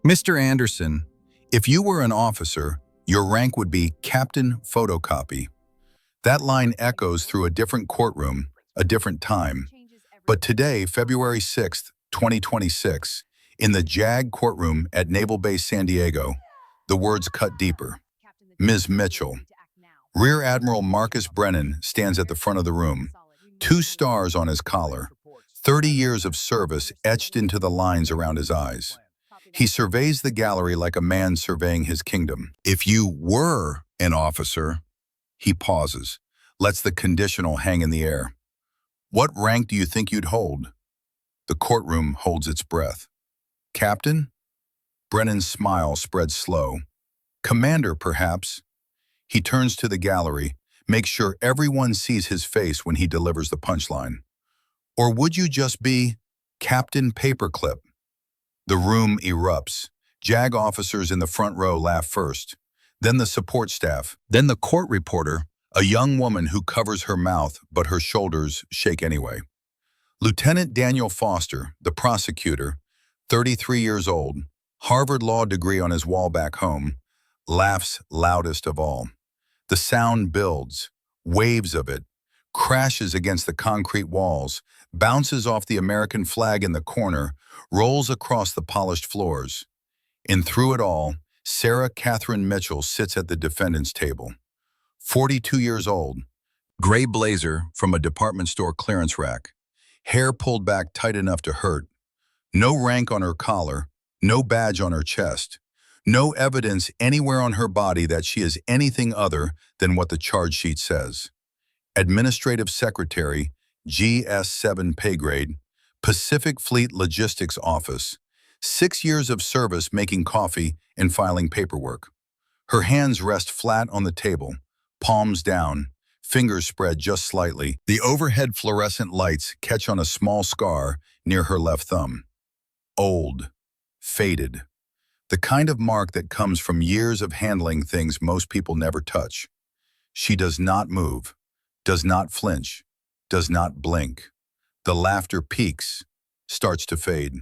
Mr. Anderson, if you were an officer, your rank would be Captain Photocopy. That line echoes through a different courtroom, a different time. But today, February 6th, 2026, in the JAG courtroom at Naval Base San Diego, the words cut deeper. Ms. Mitchell. Rear Admiral Marcus Brennan stands at the front of the room, 2 stars on his collar, 30 years of service etched into the lines around his eyes. He surveys the gallery like a man surveying his kingdom. If you were an officer, he pauses, lets the conditional hang in the air. What rank do you think you'd hold? The courtroom holds its breath. Captain? Brennan's smile spreads slow. Commander, perhaps. He turns to the gallery, makes sure everyone sees his face when he delivers the punchline. Or would you just be Captain Paperclip? The room erupts. JAG officers in the front row laugh first, then the support staff, then the court reporter, a young woman who covers her mouth but her shoulders shake anyway. Lieutenant Daniel Foster, the prosecutor, 33 years old, Harvard law degree on his wall back home, laughs loudest of all. The sound builds, waves of it, crashes against the concrete walls, bounces off the American flag in the corner, rolls across the polished floors. And through it all, Sarah Catherine Mitchell sits at the defendant's table. 42 years old, gray blazer from a department store clearance rack, hair pulled back tight enough to hurt, no rank on her collar, no badge on her chest, no evidence anywhere on her body that she is anything other than what the charge sheet says. Administrative Secretary, GS7 pay grade, Pacific Fleet Logistics Office, 6 years of service making coffee and filing paperwork. Her hands rest flat on the table, palms down, fingers spread just slightly. The overhead fluorescent lights catch on a small scar near her left thumb. Old, faded, the kind of mark that comes from years of handling things most people never touch. She does not move, does not flinch, does not blink. The laughter peaks, starts to fade.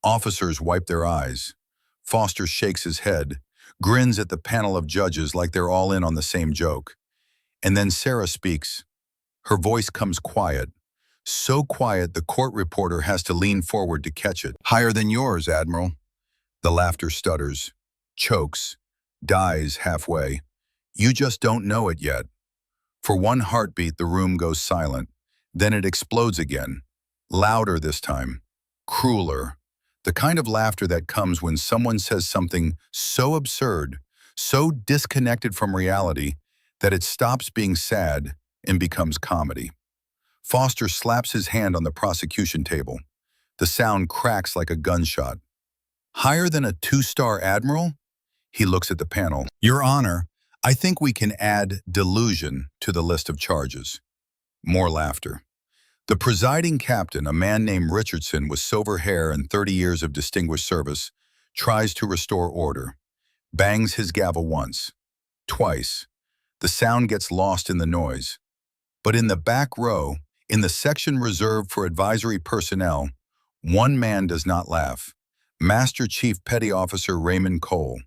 Officers wipe their eyes. Foster shakes his head, grins at the panel of judges like they're all in on the same joke. And then Sarah speaks. Her voice comes quiet, so quiet the court reporter has to lean forward to catch it. Higher than yours, Admiral. The laughter stutters, chokes, dies halfway. You just don't know it yet. For one heartbeat, the room goes silent. Then it explodes again, louder this time, crueler. The kind of laughter that comes when someone says something so absurd, so disconnected from reality, that it stops being sad and becomes comedy. Foster slaps his hand on the prosecution table. The sound cracks like a gunshot. Higher than a 2-star admiral? He looks at the panel. Your Honor, I think we can add delusion to the list of charges. More laughter. The presiding captain, a man named Richardson with silver hair and 30 years of distinguished service, tries to restore order. Bangs his gavel once, twice. The sound gets lost in the noise. But in the back row, in the section reserved for advisory personnel, one man does not laugh. Master Chief Petty Officer Raymond Cole,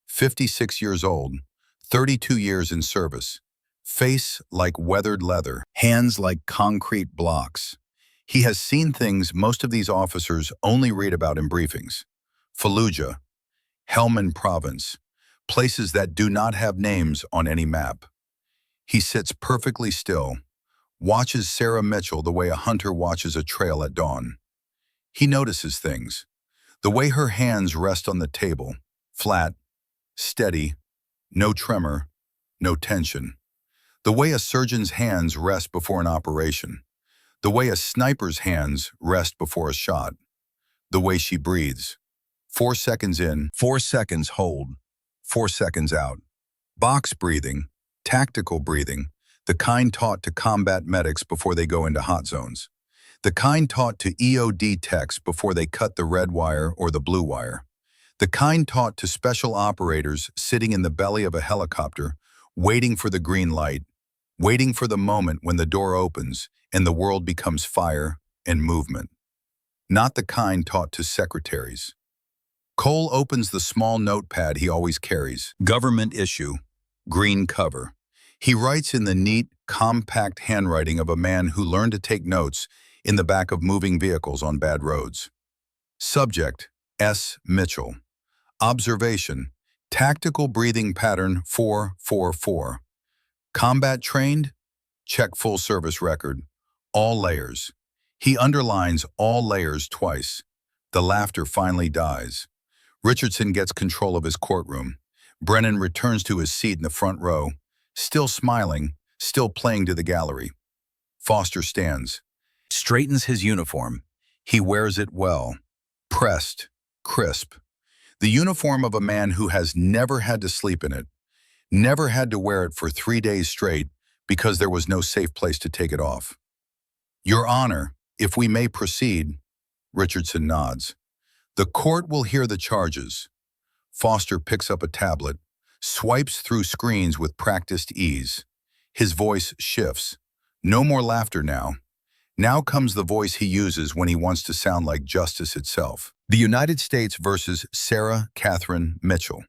56 years old, 32 years in service. Face like weathered leather, hands like concrete blocks. He has seen things most of these officers only read about in briefings. Fallujah, Helmand Province, places that do not have names on any map. He sits perfectly still, watches Sarah Mitchell the way a hunter watches a trail at dawn. He notices things. The way her hands rest on the table, flat, steady, no tremor, no tension. The way a surgeon's hands rest before an operation. The way a sniper's hands rest before a shot. The way she breathes. 4 seconds in, 4 seconds hold, 4 seconds out. Box breathing, tactical breathing, the kind taught to combat medics before they go into hot zones. The kind taught to EOD techs before they cut the red wire or the blue wire. The kind taught to special operators sitting in the belly of a helicopter, waiting for the green light, waiting for the moment when the door opens and the world becomes fire and movement. Not the kind taught to secretaries. Cole opens the small notepad he always carries. Government issue. Green cover. He writes in the neat, compact handwriting of a man who learned to take notes in the back of moving vehicles on bad roads. Subject, S. Mitchell. Observation, tactical breathing pattern 444. Combat trained? Check full service record. All layers. He underlines all layers twice. The laughter finally dies. Richardson gets control of his courtroom. Brennan returns to his seat in the front row, still smiling, still playing to the gallery. Foster stands, straightens his uniform. He wears it well, pressed, crisp. The uniform of a man who has never had to sleep in it, never had to wear it for 3 days straight because there was no safe place to take it off. Your Honor, if we may proceed, Richardson nods. The court will hear the charges. Foster picks up a tablet, swipes through screens with practiced ease. His voice shifts. No more laughter now. Now comes the voice he uses when he wants to sound like justice itself. The United States versus Sarah Catherine Mitchell.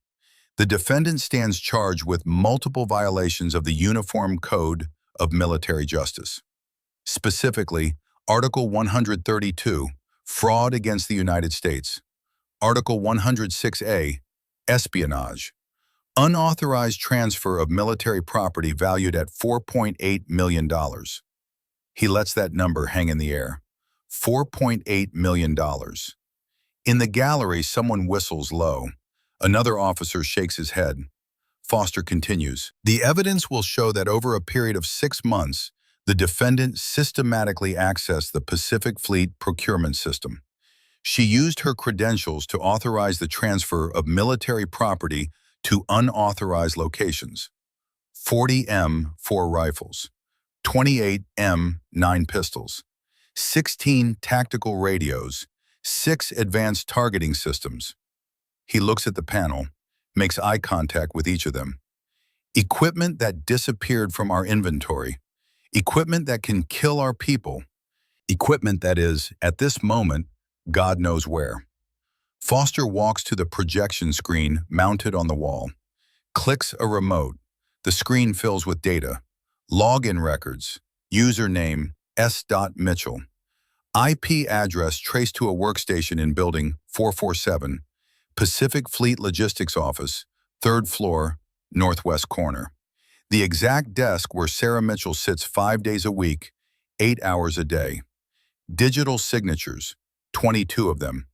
The defendant stands charged with multiple violations of the Uniform Code of Military Justice. Specifically, Article 132, Fraud against the United States. Article 106A, Espionage. Unauthorized transfer of military property valued at $4.8 million. He lets that number hang in the air. $4.8 million. In the gallery, someone whistles low. Another officer shakes his head. Foster continues. The evidence will show that over a period of 6 months, the defendant systematically accessed the Pacific Fleet procurement system. She used her credentials to authorize the transfer of military property to unauthorized locations. 40 M4 rifles, 28 M9 pistols, 16 tactical radios, 6 advanced targeting systems. He looks at the panel, makes eye contact with each of them. Equipment that disappeared from our inventory. Equipment that can kill our people. Equipment that is, at this moment, God knows where. Foster walks to the projection screen mounted on the wall, clicks a remote. The screen fills with data. Login records, username S. Mitchell, IP address traced to a workstation in building 447, Pacific Fleet Logistics Office, 3rd floor, northwest corner. The exact desk where Sarah Mitchell sits 5 days a week, 8 hours a day. Digital signatures, 22 of them,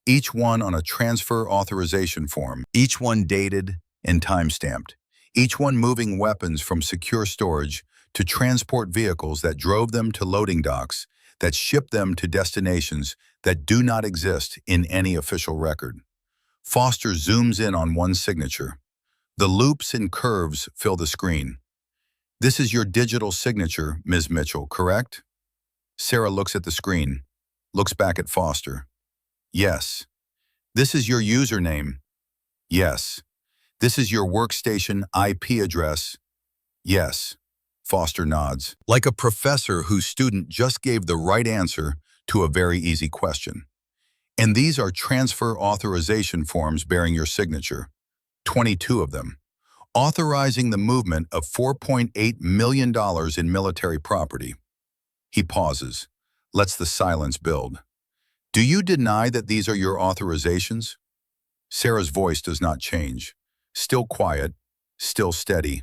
each one on a transfer authorization form, each one dated and time-stamped, each one moving weapons from secure storage to transport vehicles that drove them to loading docks, that shipped them to destinations that do not exist in any official record. Foster zooms in on one signature. The loops and curves fill the screen. This is your digital signature, Ms. Mitchell, correct? Sarah looks at the screen, looks back at Foster. Yes. This is your username. Yes. This is your workstation IP address. Yes. Foster nods, like a professor whose student just gave the right answer to a very easy question. And these are transfer authorization forms bearing your signature, 22 of them, authorizing the movement of $4.8 million in military property. He pauses, lets the silence build. Do you deny that these are your authorizations? Sarah's voice does not change, still quiet, still steady.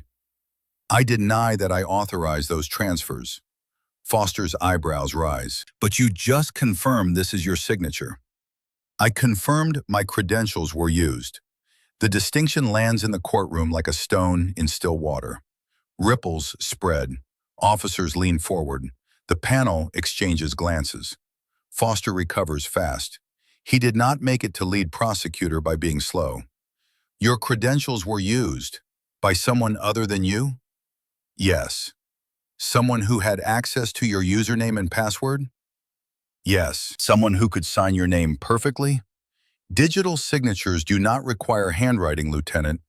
I deny that I authorized those transfers. Foster's eyebrows rise. But you just confirmed this is your signature. I confirmed my credentials were used. The distinction lands in the courtroom like a stone in still water. Ripples spread. Officers lean forward. The panel exchanges glances. Foster recovers fast. He did not make it to lead prosecutor by being slow. Your credentials were used by someone other than you? Yes. Someone who had access to your username and password? Yes. Someone who could sign your name perfectly? Digital signatures do not require handwriting, Lieutenant.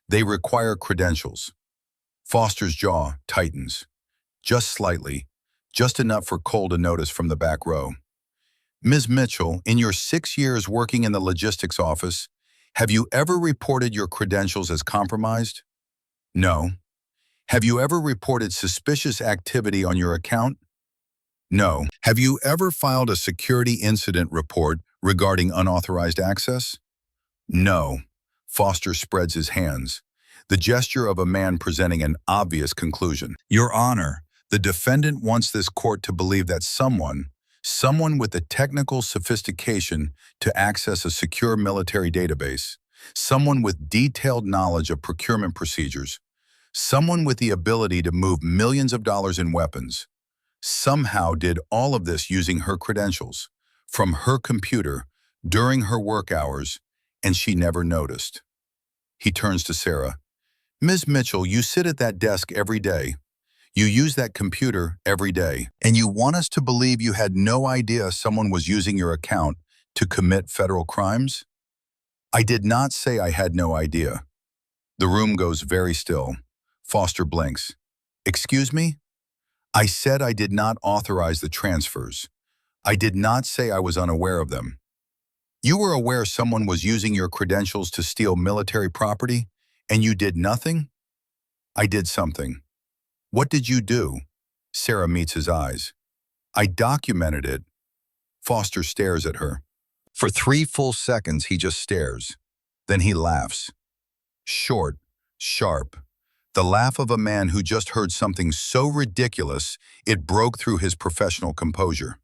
They require credentials. Foster's jaw tightens. Just slightly, just enough for Cole to notice from the back row. Ms. Mitchell, in your 6 years working in the logistics office, Have you ever reported your credentials as compromised? No. Have you ever reported suspicious activity on your account? No. Have you ever filed a security incident report regarding unauthorized access? No. Foster spreads his hands, the gesture of a man presenting an obvious conclusion. Your Honor, the defendant wants this court to believe that someone with the technical sophistication to access a secure military database, someone with detailed knowledge of procurement procedures, someone with the ability to move millions of dollars in weapons, somehow did all of this using her credentials, from her computer, during her work hours, and she never noticed. He turns to Sarah. Ms. Mitchell, you sit at that desk every day. You use that computer every day. And you want us to believe you had no idea someone was using your account to commit federal crimes? I did not say I had no idea. The room goes very still. Foster blinks. Excuse me? I said I did not authorize the transfers. I did not say I was unaware of them. You were aware someone was using your credentials to steal military property, and you did nothing? I did something. What did you do? Sarah meets his eyes. I documented it. Foster stares at her. For 3 full seconds, he just stares. Then he laughs. Short, sharp. The laugh of a man who just heard something so ridiculous it broke through his professional composure.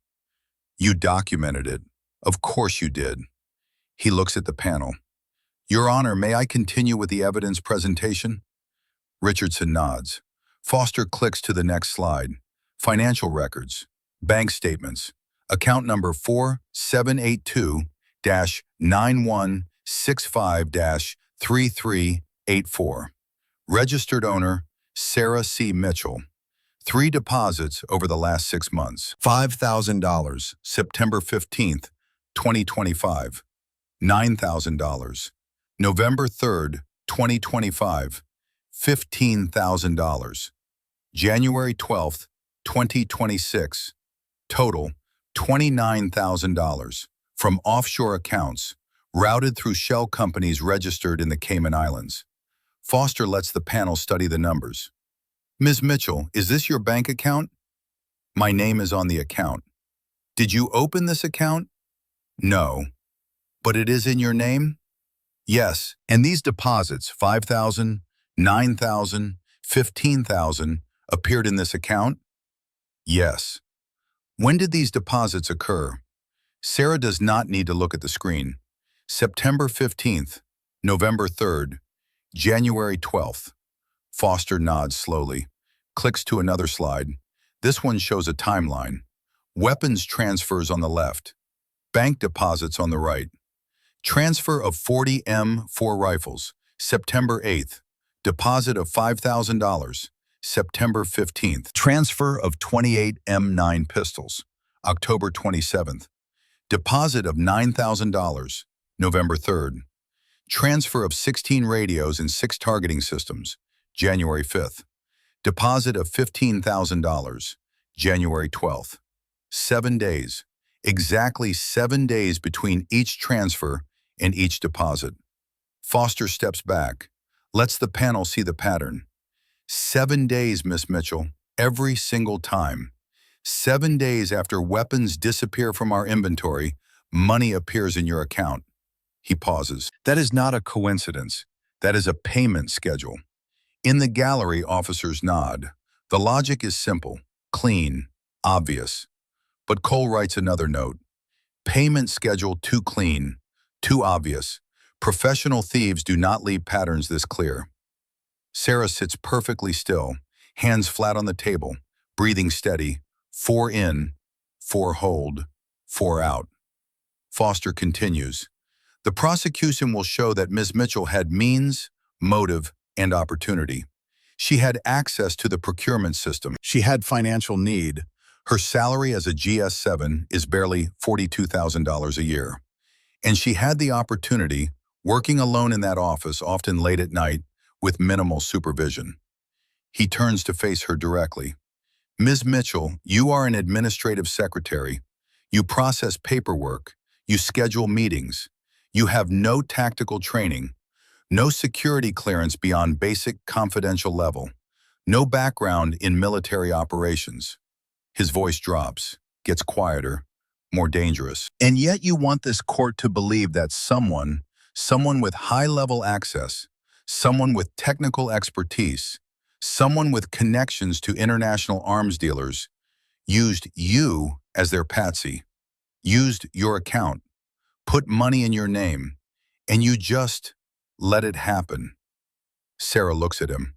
You documented it. Of course you did. He looks at the panel. Your Honor, may I continue with the evidence presentation? Richardson nods. Foster clicks to the next slide. Financial records, bank statements, account number 4782-9165-3384. Registered owner, Sarah C. Mitchell. 3 deposits over the last 6 months. $5,000, September 15th, 2025. $9,000, November 3rd, 2025. $15,000. January 12th, 2026. Total, $29,000 from offshore accounts routed through shell companies registered in the Cayman Islands. Foster lets the panel study the numbers. Ms. Mitchell, is this your bank account? My name is on the account. Did you open this account? No. But it is in your name? Yes. And these deposits, $5,000, $9,000, $15,000, appeared in this account? Yes. When did these deposits occur? Sarah does not need to look at the screen. September 15th, November 3rd, January 12th. Foster nods slowly, clicks to another slide. This one shows a timeline. Weapons transfers on the left. Bank deposits on the right. Transfer of 40 M4 rifles, September 8th. Deposit of $5,000, September 15th. Transfer of 28 M9 pistols, October 27th. Deposit of $9,000, November 3rd. Transfer of 16 radios and 6 targeting systems, January 5th. Deposit of $15,000, January 12th. 7 days. Exactly 7 days between each transfer and each deposit. Foster steps back, lets the panel see the pattern. 7 days, Miss Mitchell, every single time. 7 days after weapons disappear from our inventory, money appears in your account. He pauses. That is not a coincidence. That is a payment schedule. In the gallery, officers nod. The logic is simple, clean, obvious. But Cole writes another note. Payment schedule too clean, too obvious. Professional thieves do not leave patterns this clear. Sarah sits perfectly still, hands flat on the table, breathing steady. 4 in, 4 hold, 4 out. Foster continues. The prosecution will show that Ms. Mitchell had means, motive, and opportunity. She had access to the procurement system. She had financial need. Her salary as a GS-7 is barely $42,000 a year. And she had the opportunity, working alone in that office, often late at night, with minimal supervision. He turns to face her directly. Ms. Mitchell, you are an administrative secretary. You process paperwork. You schedule meetings. You have no tactical training, no security clearance beyond basic confidential level, no background in military operations. His voice drops, gets quieter, more dangerous. And yet you want this court to believe that someone with high-level access, someone with technical expertise, someone with connections to international arms dealers, used you as their patsy, used your account, put money in your name, and you just let it happen. Sarah looks at him.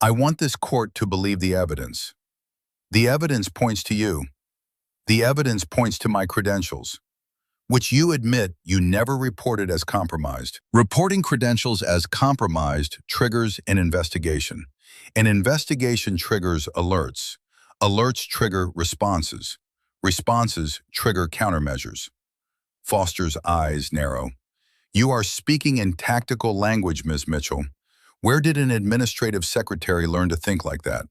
I want this court to believe the evidence. The evidence points to you. The evidence points to my credentials, which you admit you never reported as compromised. Reporting credentials as compromised triggers an investigation. An investigation triggers alerts. Alerts trigger responses. Responses trigger countermeasures. Foster's eyes narrow. You are speaking in tactical language, Ms. Mitchell. Where did an administrative secretary learn to think like that?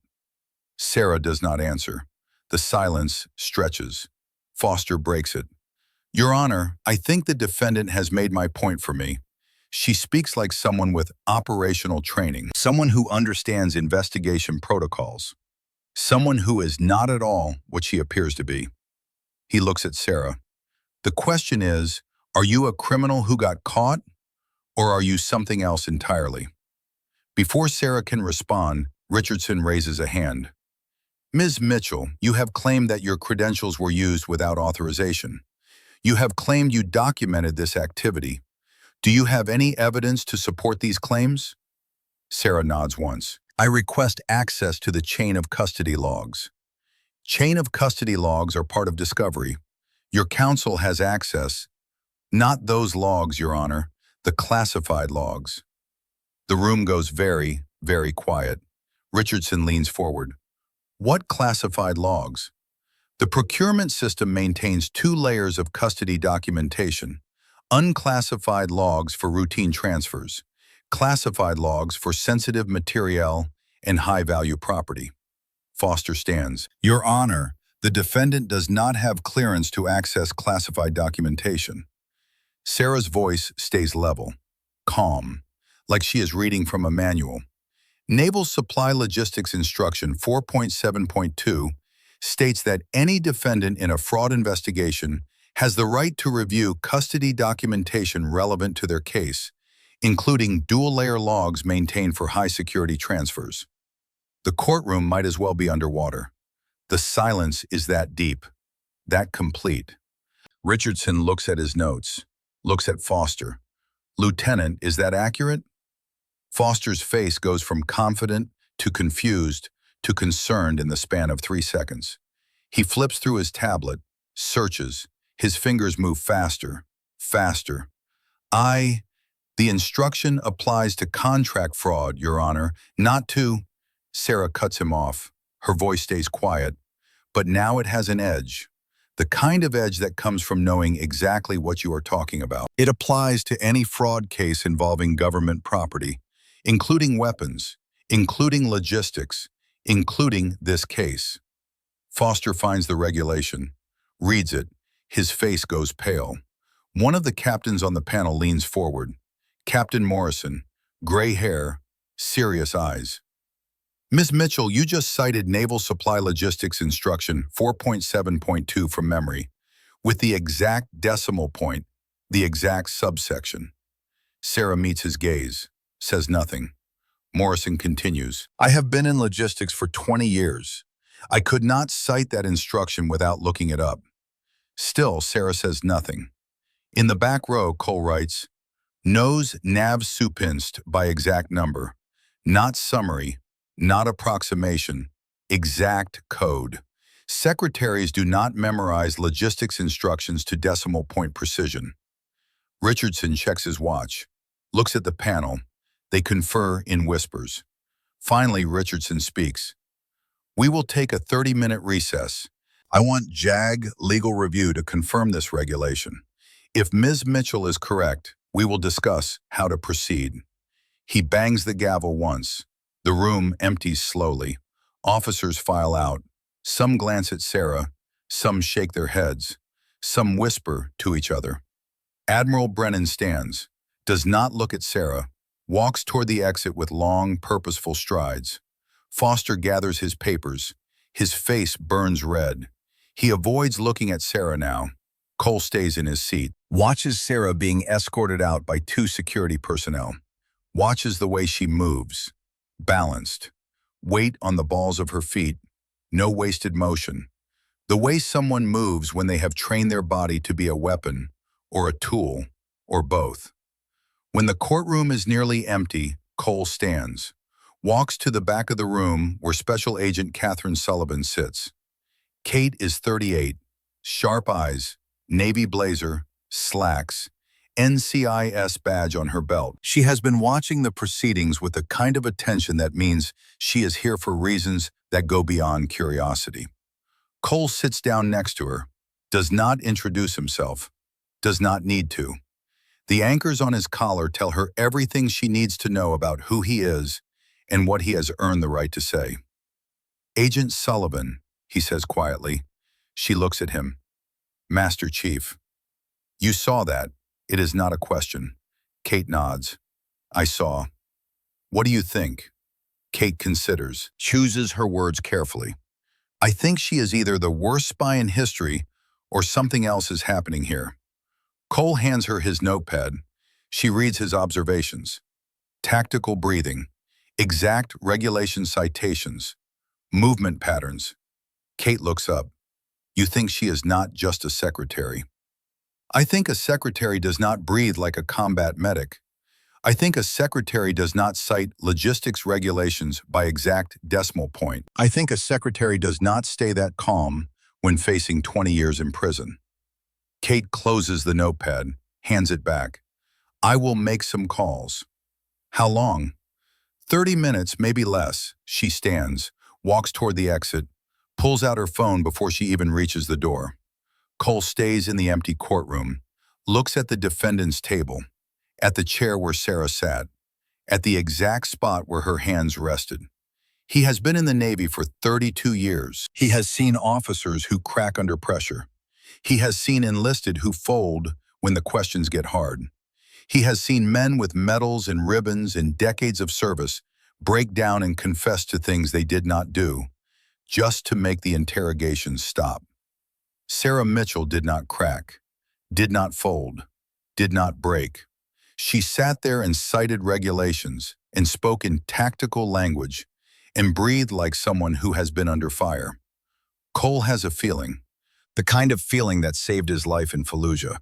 Sarah does not answer. The silence stretches. Foster breaks it. Your Honor, I think the defendant has made my point for me. She speaks like someone with operational training, someone who understands investigation protocols, someone who is not at all what she appears to be. He looks at Sarah. The question is, are you a criminal who got caught, or are you something else entirely? Before Sarah can respond, Richardson raises a hand. Ms. Mitchell, you have claimed that your credentials were used without authorization. You have claimed you documented this activity. Do you have any evidence to support these claims? Sarah nods once. I request access to the chain of custody logs. Chain of custody logs are part of discovery. Your counsel has access. Not those logs, Your Honor, the classified logs. The room goes very, very quiet. Richardson leans forward. What classified logs? The procurement system maintains 2 layers of custody documentation. Unclassified logs for routine transfers. Classified logs for sensitive materiel and high-value property. Foster stands. Your Honor, the defendant does not have clearance to access classified documentation. Sarah's voice stays level, calm, like she is reading from a manual. Naval Supply Logistics Instruction 4.7.2 states that any defendant in a fraud investigation has the right to review custody documentation relevant to their case, including dual-layer logs maintained for high-security transfers. The courtroom might as well be underwater. The silence is that deep, that complete. Richardson looks at his notes, looks at Foster. Lieutenant, is that accurate? Foster's face goes from confident to confused to concerned in the span of 3 seconds. He flips through his tablet, searches. His fingers move faster, faster. The instruction applies to contract fraud, Your Honor, not to... Sarah cuts him off. Her voice stays quiet. But now it has an edge. The kind of edge that comes from knowing exactly what you are talking about. It applies to any fraud case involving government property, including weapons, including logistics, including this case. Foster finds the regulation, reads it. His face goes pale. One of the captains on the panel leans forward. Captain Morrison, gray hair, serious eyes. Ms. Mitchell, you just cited Naval Supply Logistics Instruction 4.7.2 from memory, with the exact decimal point, the exact subsection. Sarah meets his gaze, says nothing. Morrison continues, I have been in logistics for 20 years. I could not cite that instruction without looking it up. Still, Sarah says nothing. In the back row, Cole writes, Nos nav supinst by exact number, not summary, not approximation, exact code. Secretaries do not memorize logistics instructions to decimal point precision. Richardson checks his watch, looks at the panel. They confer in whispers. Finally, Richardson speaks. We will take a 30-minute recess. I want JAG Legal Review to confirm this regulation. If Ms. Mitchell is correct, we will discuss how to proceed. He bangs the gavel once. The room empties slowly. Officers file out. Some glance at Sarah. Some shake their heads. Some whisper to each other. Admiral Brennan stands, does not look at Sarah, walks toward the exit with long, purposeful strides. Foster gathers his papers. His face burns red. He avoids looking at Sarah now. Cole stays in his seat, watches Sarah being escorted out by two security personnel, watches the way she moves, balanced, weight on the balls of her feet, no wasted motion. The way someone moves when they have trained their body to be a weapon, or a tool, or both. When the courtroom is nearly empty, Cole stands, walks to the back of the room where Special Agent Catherine Sullivan sits. Kate is 38, sharp eyes, navy blazer, slacks, NCIS badge on her belt. She has been watching the proceedings with the kind of attention that means she is here for reasons that go beyond curiosity. Cole sits down next to her, does not introduce himself, does not need to. The anchors on his collar tell her everything she needs to know about who he is and what he has earned the right to say. Agent Sullivan, he says quietly. She looks at him. Master Chief. You saw that. It is not a question. Kate nods. I saw. What do you think? Kate considers, chooses her words carefully. I think she is either the worst spy in history or something else is happening here. Cole hands her his notepad. She reads his observations. Tactical breathing, exact regulation citations, movement patterns. Kate looks up. You think she is not just a secretary. I think a secretary does not breathe like a combat medic. I think a secretary does not cite logistics regulations by exact decimal point. I think a secretary does not stay that calm when facing 20 years in prison. Kate closes the notepad, hands it back. I will make some calls. How long? 30 minutes, maybe less. She stands, walks toward the exit, pulls out her phone before she even reaches the door. Cole stays in the empty courtroom, looks at the defendant's table, at the chair where Sarah sat, at the exact spot where her hands rested. He has been in the Navy for 32 years. He has seen officers who crack under pressure. He has seen enlisted who fold when the questions get hard. He has seen men with medals and ribbons and decades of service break down and confess to things they did not do, just to make the interrogations stop. Sarah Mitchell did not crack, did not fold, did not break. She sat there and cited regulations and spoke in tactical language and breathed like someone who has been under fire. Cole has a feeling, the kind of feeling that saved his life in Fallujah,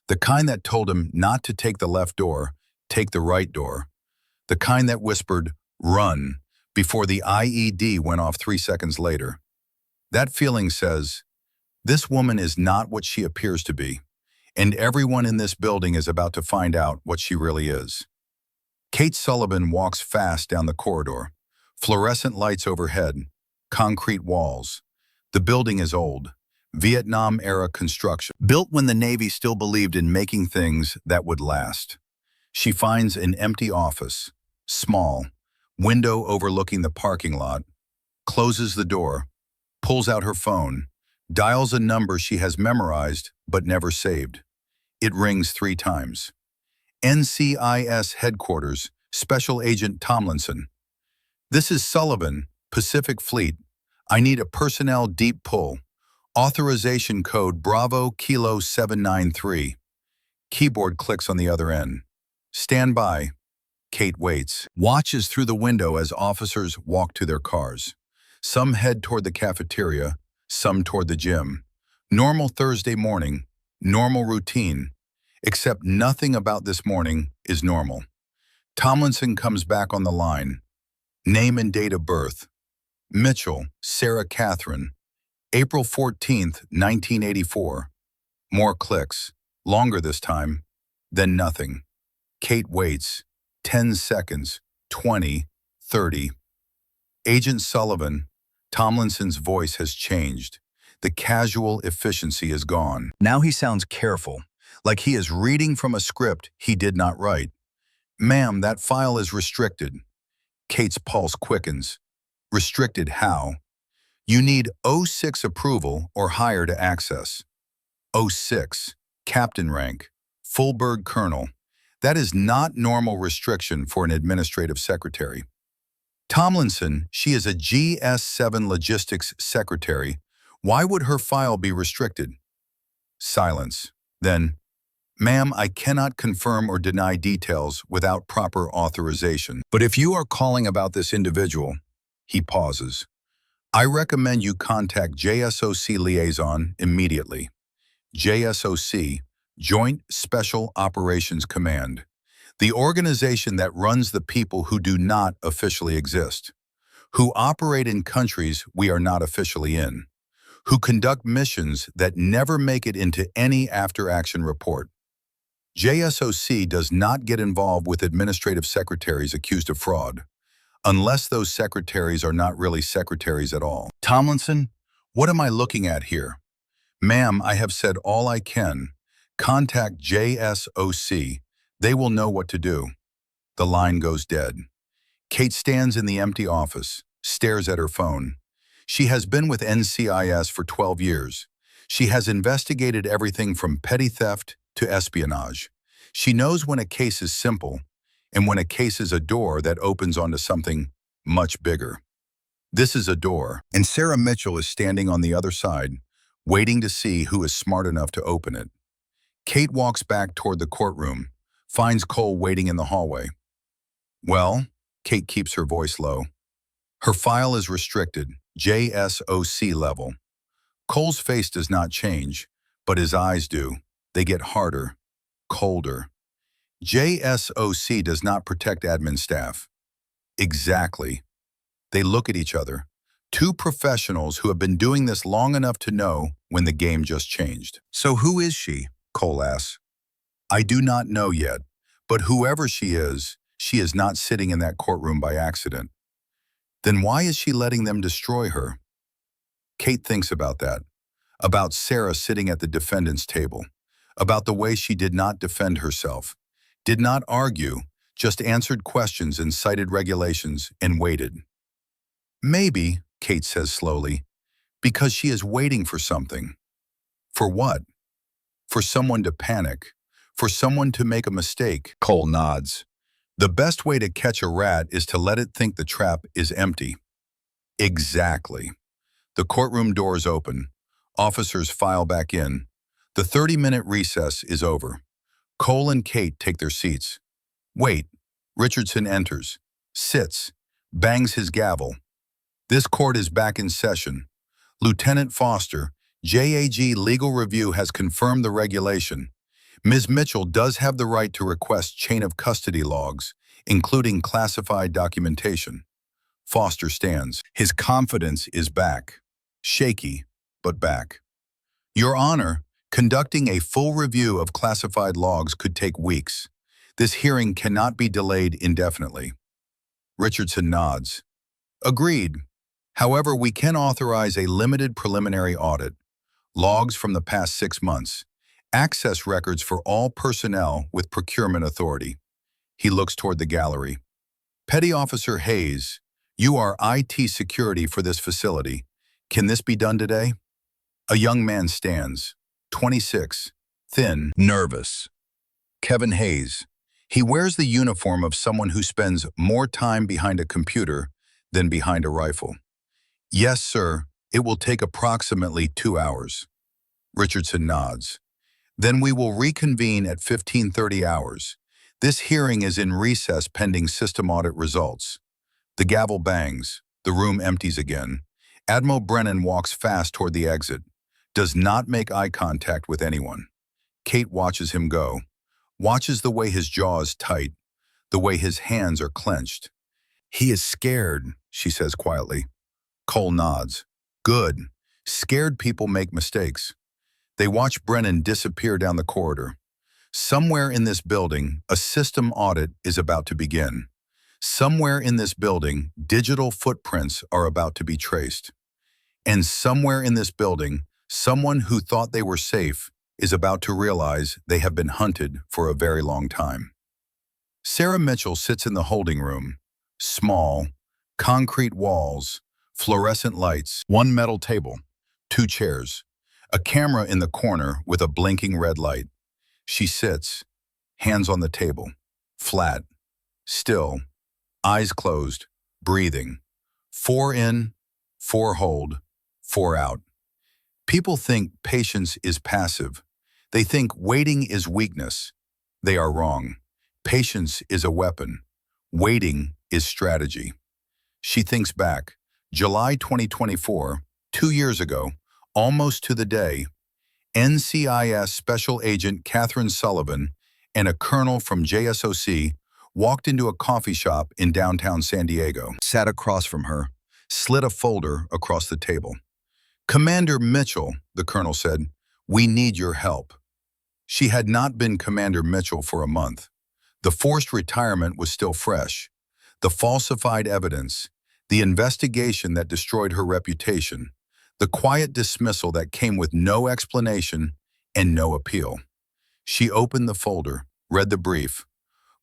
the kind that told him not to take the left door, take the right door, the kind that whispered, run, before the IED went off 3 seconds later. That feeling says, this woman is not what she appears to be, and everyone in this building is about to find out what she really is. Kate Sullivan walks fast down the corridor, fluorescent lights overhead, concrete walls. The building is old, Vietnam-era construction, built when the Navy still believed in making things that would last. She finds an empty office, small, window overlooking the parking lot, closes the door, pulls out her phone, dials a number she has memorized but never saved. It rings 3 times. NCIS Headquarters, Special Agent Tomlinson. This is Sullivan, Pacific Fleet. I need a personnel deep pull. Authorization code Bravo Kilo 793. Keyboard clicks on the other end. Stand by. Kate waits, watches through the window as officers walk to their cars. Some head toward the cafeteria, some toward the gym. Normal Thursday morning, normal routine, except nothing about this morning is normal. Tomlinson comes back on the line. Name and date of birth. Mitchell, Sarah Catherine. April 14th, 1984. More clicks. Longer this time. Then nothing. Kate waits. 10 seconds. 20. 30. Agent Sullivan. Tomlinson's voice has changed. The casual efficiency is gone. Now he sounds careful, like he is reading from a script he did not write. Ma'am, that file is restricted. Kate's pulse quickens. Restricted how? You need O6 approval or higher to access. O6, captain rank. Full-bird colonel. That is not normal restriction for an administrative secretary. Tomlinson, she is a GS7 logistics secretary. Why would her file be restricted? Silence. Then, ma'am, I cannot confirm or deny details without proper authorization. But if you are calling about this individual, he pauses. I recommend you contact JSOC Liaison immediately. JSOC, Joint Special Operations Command, the organization that runs the people who do not officially exist, who operate in countries we are not officially in, who conduct missions that never make it into any after-action report. JSOC does not get involved with administrative secretaries accused of fraud, unless those secretaries are not really secretaries at all. Tomlinson, what am I looking at here? Ma'am, I have said all I can. Contact JSOC. They will know what to do. The line goes dead. Kate stands in the empty office, stares at her phone. She has been with NCIS for 12 years. She has investigated everything from petty theft to espionage. She knows when a case is simple and when a case is a door that opens onto something much bigger. This is a door, and Sarah Mitchell is standing on the other side, waiting to see who is smart enough to open it. Kate walks back toward the courtroom, finds Cole waiting in the hallway. Well, Kate keeps her voice low. Her file is restricted, JSOC level. Cole's face does not change, but his eyes do. They get harder, colder. JSOC does not protect admin staff. Exactly. They look at each other. Two professionals who have been doing this long enough to know when the game just changed. So who is she? Cole asks. I do not know yet, but whoever she is not sitting in that courtroom by accident. Then why is she letting them destroy her? Kate thinks about that, about Sarah sitting at the defendant's table, about the way she did not defend herself, did not argue, just answered questions and cited regulations and waited. Maybe, Kate says slowly, because she is waiting for something. For what? For someone to panic, for someone to make a mistake. Cole nods. The best way to catch a rat is to let it think the trap is empty. Exactly. The courtroom doors open. Officers file back in. The 30-minute recess is over. Cole and Kate take their seats. Wait. Richardson enters, sits, bangs his gavel. This court is back in session. Lieutenant Foster, JAG Legal Review has confirmed the regulation. Ms. Mitchell does have the right to request chain of custody logs, including classified documentation. Foster stands. His confidence is back. Shaky, but back. Your Honor, conducting a full review of classified logs could take weeks. This hearing cannot be delayed indefinitely. Richardson nods. Agreed. However, we can authorize a limited preliminary audit. Logs from the past 6 months. Access records for all personnel with procurement authority. He looks toward the gallery. Petty Officer Hayes, you are IT security for this facility. Can this be done today? A young man stands, 26, thin, nervous. Kevin Hayes. He wears the uniform of someone who spends more time behind a computer than behind a rifle. Yes, sir. It will take approximately 2 hours. Richardson nods. Then we will reconvene at 15:30 hours. This hearing is in recess pending system audit results. The gavel bangs. The room empties again. Admiral Brennan walks fast toward the exit, does not make eye contact with anyone. Kate watches him go, watches the way his jaw is tight, the way his hands are clenched. He is scared, she says quietly. Cole nods. Good. Scared people make mistakes. They watch Brennan disappear down the corridor. Somewhere in this building, a system audit is about to begin. Somewhere in this building, digital footprints are about to be traced. And somewhere in this building, someone who thought they were safe is about to realize they have been hunted for a very long time. Sarah Mitchell sits in the holding room. Small, concrete walls, fluorescent lights, one metal table, 2 chairs, a camera in the corner with a blinking red light. She sits, hands on the table, flat, still, eyes closed, breathing. 4 in, 4 hold, 4 out. People think patience is passive. They think waiting is weakness. They are wrong. Patience is a weapon. Waiting is strategy. She thinks back. July 2024, 2 years ago, almost to the day, NCIS Special Agent Catherine Sullivan and a colonel from JSOC walked into a coffee shop in downtown San Diego, sat across from her, slid a folder across the table. "Commander Mitchell," the colonel said, "we need your help." She had not been Commander Mitchell for a month. The forced retirement was still fresh. The falsified evidence, the investigation that destroyed her reputation, the quiet dismissal that came with no explanation and no appeal. She opened the folder, read the brief.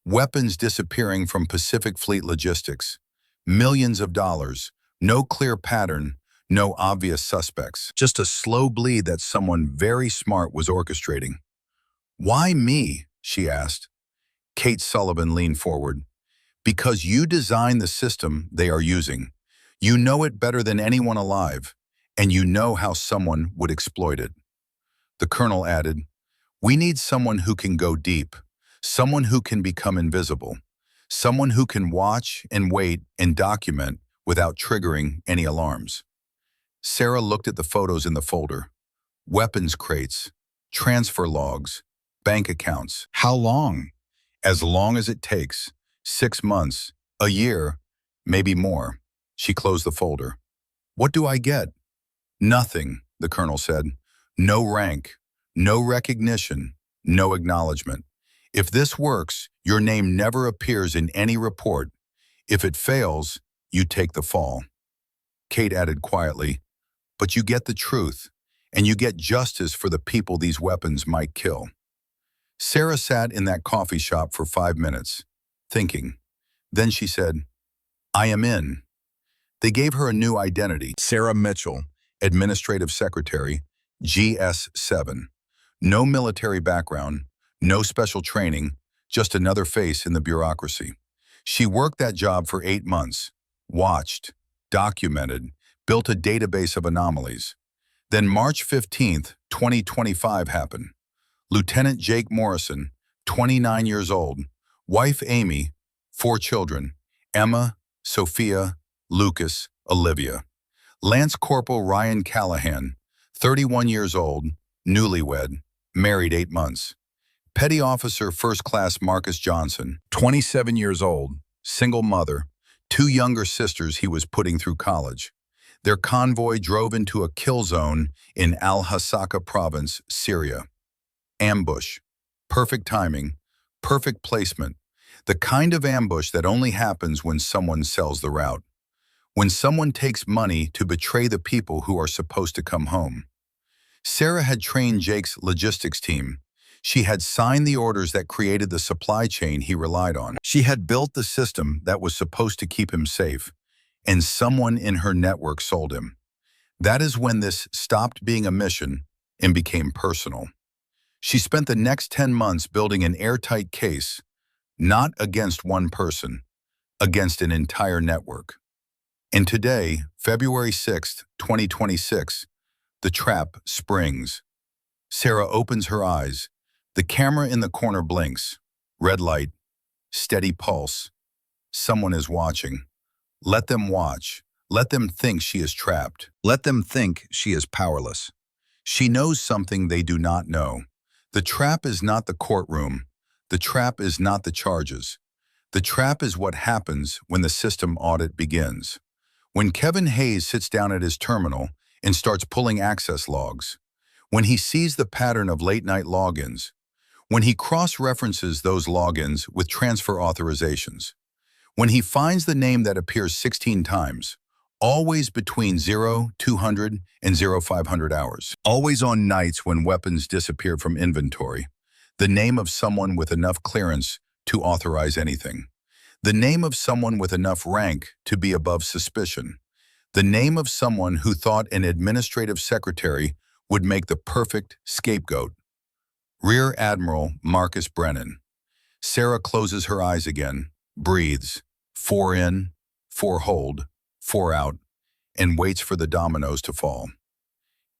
Weapons disappearing from Pacific Fleet Logistics. Millions of dollars, no clear pattern, no obvious suspects. Just a slow bleed that someone very smart was orchestrating. "Why me?" she asked. Kate Sullivan leaned forward. "Because you designed the system they are using. You know it better than anyone alive, and you know how someone would exploit it." The colonel added, "We need someone who can go deep, someone who can become invisible, someone who can watch and wait and document without triggering any alarms." Sarah looked at the photos in the folder. Weapons crates, transfer logs, bank accounts. How long? As long as it takes. 6 months, a year, maybe more. She closed the folder. "What do I get?" "Nothing," the colonel said. "No rank, no recognition, no acknowledgement. If this works, your name never appears in any report. If it fails, you take the fall." Kate added quietly, "But you get the truth, and you get justice for the people these weapons might kill." Sarah sat in that coffee shop for 5 minutes, thinking. Then she said, "I am in." They gave her a new identity. Sarah Mitchell, Administrative Secretary, GS7. No military background, no special training, just another face in the bureaucracy. She worked that job for 8 months, watched, documented, built a database of anomalies. Then March 15th, 2025 happened. Lieutenant Jake Morrison, 29 years old, wife Amy, 4 children, Emma, Sophia, Lucas, Olivia. Lance Corporal Ryan Callahan, 31 years old, newlywed, married 8 months. Petty Officer First Class Marcus Johnson, 27 years old, single mother, 2 younger sisters he was putting through college. Their convoy drove into a kill zone in Al-Hasaka province, Syria. Ambush. Perfect timing. Perfect placement. The kind of ambush that only happens when someone sells the route. When someone takes money to betray the people who are supposed to come home. Sarah had trained Jake's logistics team. She had signed the orders that created the supply chain he relied on. She had built the system that was supposed to keep him safe, and someone in her network sold him. That is when this stopped being a mission and became personal. She spent the next 10 months building an airtight case, not against one person, against an entire network. And today, February 6th, 2026, the trap springs. Sarah opens her eyes. The camera in the corner blinks. Red light, steady pulse. Someone is watching. Let them watch. Let them think she is trapped. Let them think she is powerless. She knows something they do not know. The trap is not the courtroom. The trap is not the charges. The trap is what happens when the system audit begins. When Kevin Hayes sits down at his terminal and starts pulling access logs. When he sees the pattern of late-night logins. When he cross-references those logins with transfer authorizations. When he finds the name that appears 16 times, always between 0200 and 0500 hours. Always on nights when weapons disappear from inventory. The name of someone with enough clearance to authorize anything. The name of someone with enough rank to be above suspicion. The name of someone who thought an administrative secretary would make the perfect scapegoat. Rear Admiral Marcus Brennan. Sarah closes her eyes again, breathes, 4 in, 4 hold, 4 out, and waits for the dominoes to fall.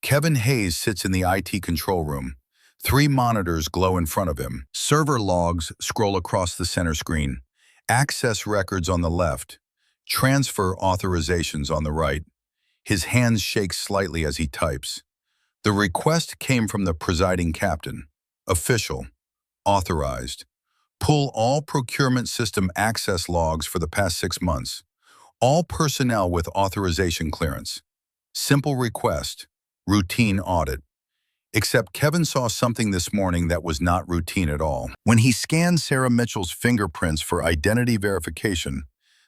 Kevin Hayes sits in the IT control room. 3 monitors glow in front of him. Server logs scroll across the center screen. Access records on the left. Transfer authorizations on the right. His hands shake slightly as he types. The request came from the presiding captain. Official. Authorized. Pull all procurement system access logs for the past 6 months. All personnel with authorization clearance. Simple request. Routine audit. Except Kevin saw something this morning that was not routine at all. When he scanned Sarah Mitchell's fingerprints for identity verification,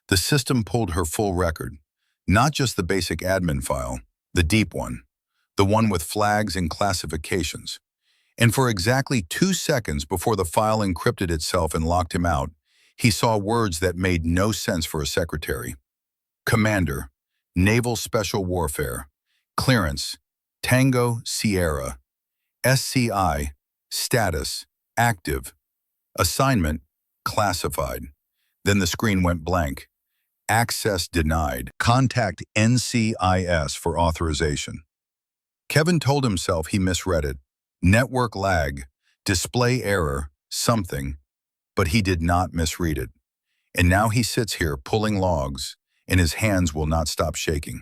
the system pulled her full record. Not just the basic admin file, the deep one. The one with flags and classifications. And for exactly 2 seconds before the file encrypted itself and locked him out, he saw words that made no sense for a secretary. Commander, Naval Special Warfare, Clearance, Tango Sierra, SCI, Status, Active, Assignment, Classified. Then the screen went blank. Access denied. Contact NCIS for authorization. Kevin told himself he misread it. Network lag, display error, something, but he did not misread it. And now he sits here pulling logs, and his hands will not stop shaking.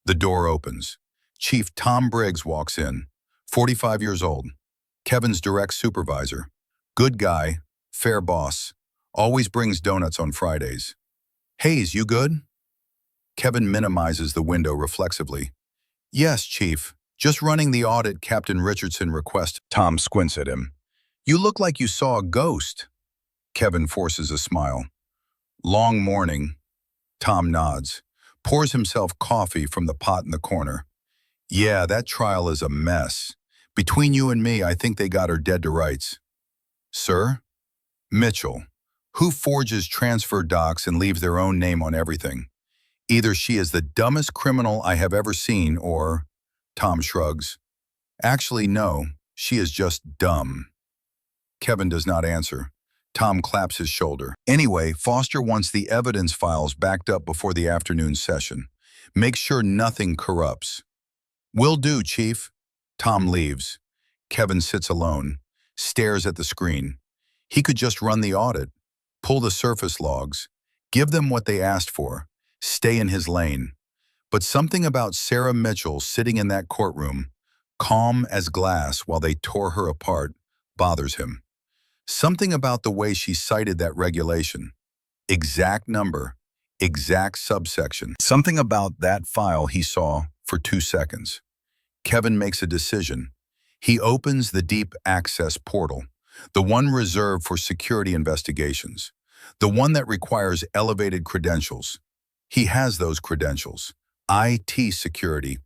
The door opens. Chief Tom Briggs walks in, 45 years old, Kevin's direct supervisor. Good guy, fair boss, always brings donuts on Fridays. Hayes, you good? Kevin minimizes the window reflexively. Yes, Chief. Just running the audit Captain Richardson request. Tom squints at him. You look like you saw a ghost. Kevin forces a smile. Long morning. Tom nods, pours himself coffee from the pot in the corner. Yeah, that trial is a mess. Between you and me, I think they got her dead to rights. Sir? Mitchell. Who forges transfer docs and leaves their own name on everything? Either she is the dumbest criminal I have ever seen or... Tom shrugs. Actually, no, she is just dumb. Kevin does not answer. Tom claps his shoulder. Anyway, Foster wants the evidence files backed up before the afternoon session. Make sure nothing corrupts. Will do, Chief. Tom leaves. Kevin sits alone, stares at the screen. He could just run the audit, pull the surface logs, give them what they asked for, stay in his lane. But something about Sarah Mitchell sitting in that courtroom, calm as glass while they tore her apart, bothers him. Something about the way she cited that regulation. Exact number, exact subsection. Something about that file he saw for 2 seconds. Kevin makes a decision. He opens the deep access portal, the one reserved for security investigations, the one that requires elevated credentials. He has those credentials. IT security.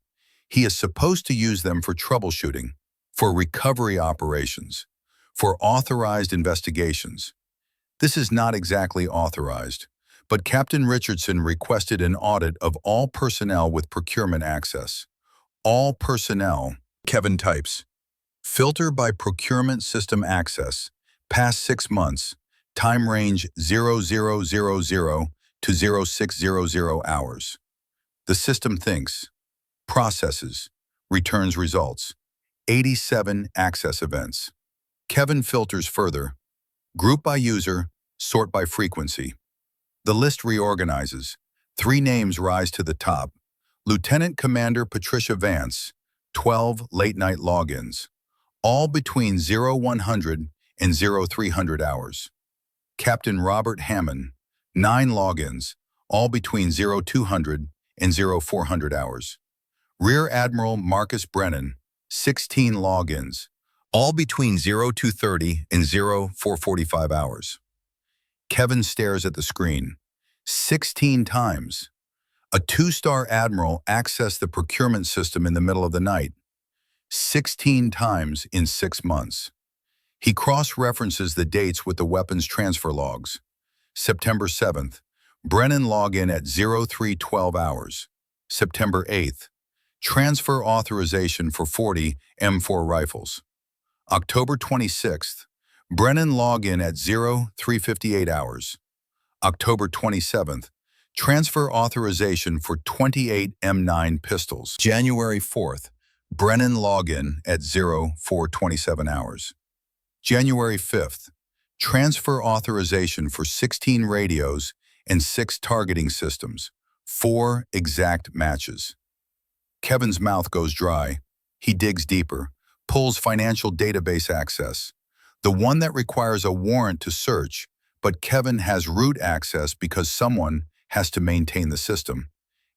He is supposed to use them for troubleshooting, for recovery operations, for authorized investigations. This is not exactly authorized, but Captain Richardson requested an audit of all personnel with procurement access. All personnel. Kevin types. Filter by procurement system access. Past 6 months. Time range 0000 to 0600 hours. The system thinks, processes, returns results. 87 access events. Kevin filters further. Group by user, sort by frequency. The list reorganizes. 3 names rise to the top. Lieutenant Commander Patricia Vance, 12 late-night logins, all between 0100 and 0300 hours. Captain Robert Hammond, 9 logins, all between 0200 and 0400 hours. Rear Admiral Marcus Brennan, 16 logins, all between 0230 and 0445 hours. Kevin stares at the screen. 16 times. A 2-star admiral accessed the procurement system in the middle of the night. 16 times in 6 months. He cross-references the dates with the weapons transfer logs. September 7th, Brennan login at 0312 hours. September 8th, transfer authorization for 40 M4 rifles. October 26th, Brennan login at 0358 hours. October 27th, transfer authorization for 28 M9 pistols. January 4th, Brennan login at 0427 hours. January 5th, transfer authorization for 16 radios and 6 targeting systems, 4 exact matches. Kevin's mouth goes dry. He digs deeper, pulls financial database access, the one that requires a warrant to search, but Kevin has root access because someone has to maintain the system,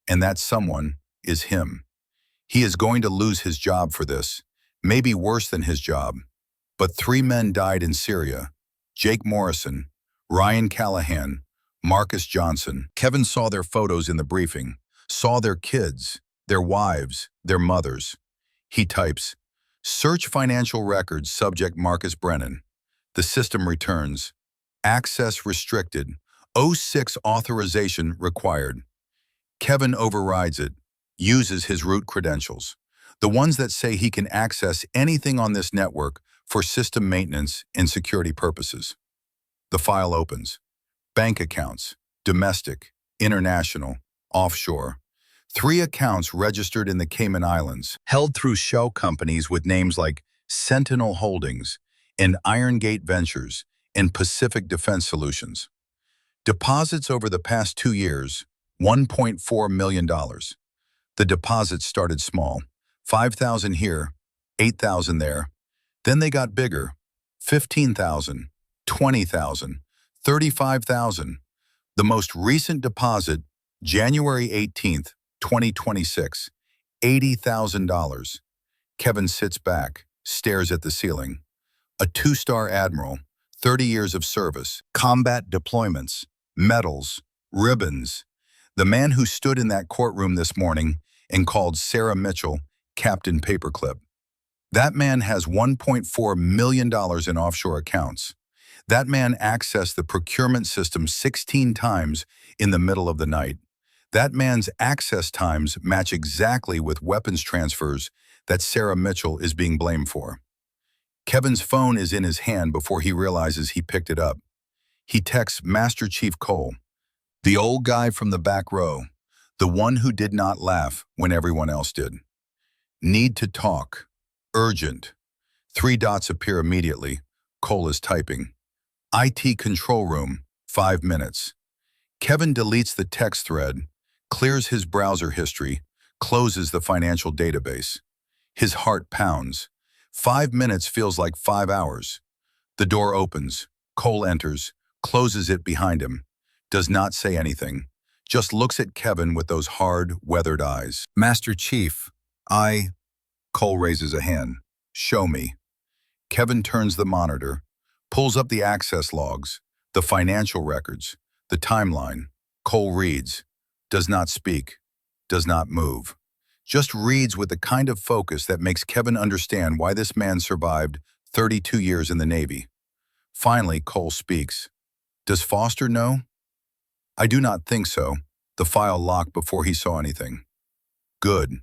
and that someone is him. He is going to lose his job for this, maybe worse than his job. But 3 men died in Syria: Jake Morrison, Ryan Callahan, Marcus Johnson. Kevin saw their photos in the briefing, saw their kids, their wives, their mothers. He types, "Search financial records, subject Marcus Brennan." The system returns, "Access restricted, '06 authorization required." Kevin overrides it, uses his root credentials, the ones that say he can access anything on this network for system maintenance and security purposes. The file opens. Bank accounts, domestic, international, offshore. 3 accounts registered in the Cayman Islands, held through shell companies with names like Sentinel Holdings and Iron Gate Ventures and Pacific Defense Solutions. Deposits over the past 2 years, $1.4 million. The deposits started small, 5,000 here, 8,000 there. Then they got bigger, 15,000, 20,000, 35,000. The most recent deposit, January 18th, 2026, $80,000. Kevin sits back, stares at the ceiling. A 2-star admiral, 30 years of service, combat deployments, medals, ribbons. The man who stood in that courtroom this morning and called Sarah Mitchell Captain Paperclip. That man has $1.4 million in offshore accounts. That man accessed the procurement system 16 times in the middle of the night. That man's access times match exactly with weapons transfers that Sarah Mitchell is being blamed for. Kevin's phone is in his hand before he realizes he picked it up. He texts Master Chief Cole, the old guy from the back row, the one who did not laugh when everyone else did. Need to talk. Urgent. 3 dots appear immediately. Cole is typing. IT control room, 5 minutes. Kevin deletes the text thread, clears his browser history, closes the financial database. His heart pounds. 5 minutes feels like 5 hours. The door opens. Cole enters, closes it behind him, does not say anything, just looks at Kevin with those hard, weathered eyes. Master Chief, Cole raises a hand. Show me. Kevin turns the monitor, pulls up the access logs, the financial records, the timeline. Cole reads, does not speak, does not move. Just reads with the kind of focus that makes Kevin understand why this man survived 32 years in the Navy. Finally, Cole speaks. Does Foster know? I do not think so. The file locked before he saw anything. Good.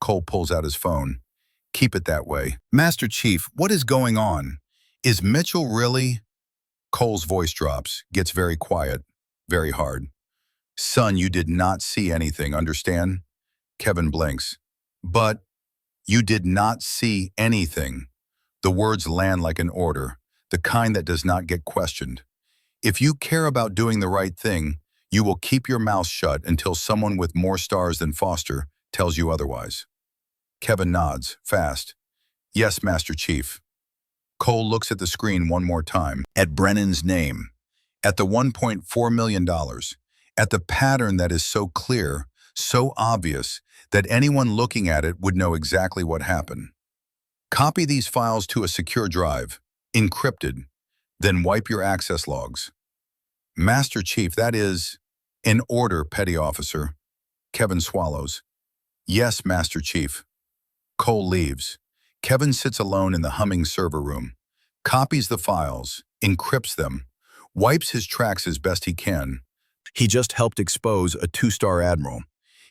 Cole pulls out his phone. Keep it that way. Master Chief, what is going on? Is Mitchell really? Cole's voice drops, gets very quiet, very hard. Son, you did not see anything, understand? Kevin blinks. But you did not see anything. The words land like an order, the kind that does not get questioned. If you care about doing the right thing, you will keep your mouth shut until someone with more stars than Foster tells you otherwise. Kevin nods, fast. Yes, Master Chief. Cole looks at the screen one more time, at Brennan's name, at the $1.4 million, at the pattern that is so clear, so obvious, that anyone looking at it would know exactly what happened. Copy these files to a secure drive, encrypted, then wipe your access logs. Master Chief, that is in order, Petty Officer. Kevin swallows. Yes, Master Chief. Cole leaves. Kevin sits alone in the humming server room, copies the files, encrypts them, wipes his tracks as best he can. He just helped expose a 2-star admiral.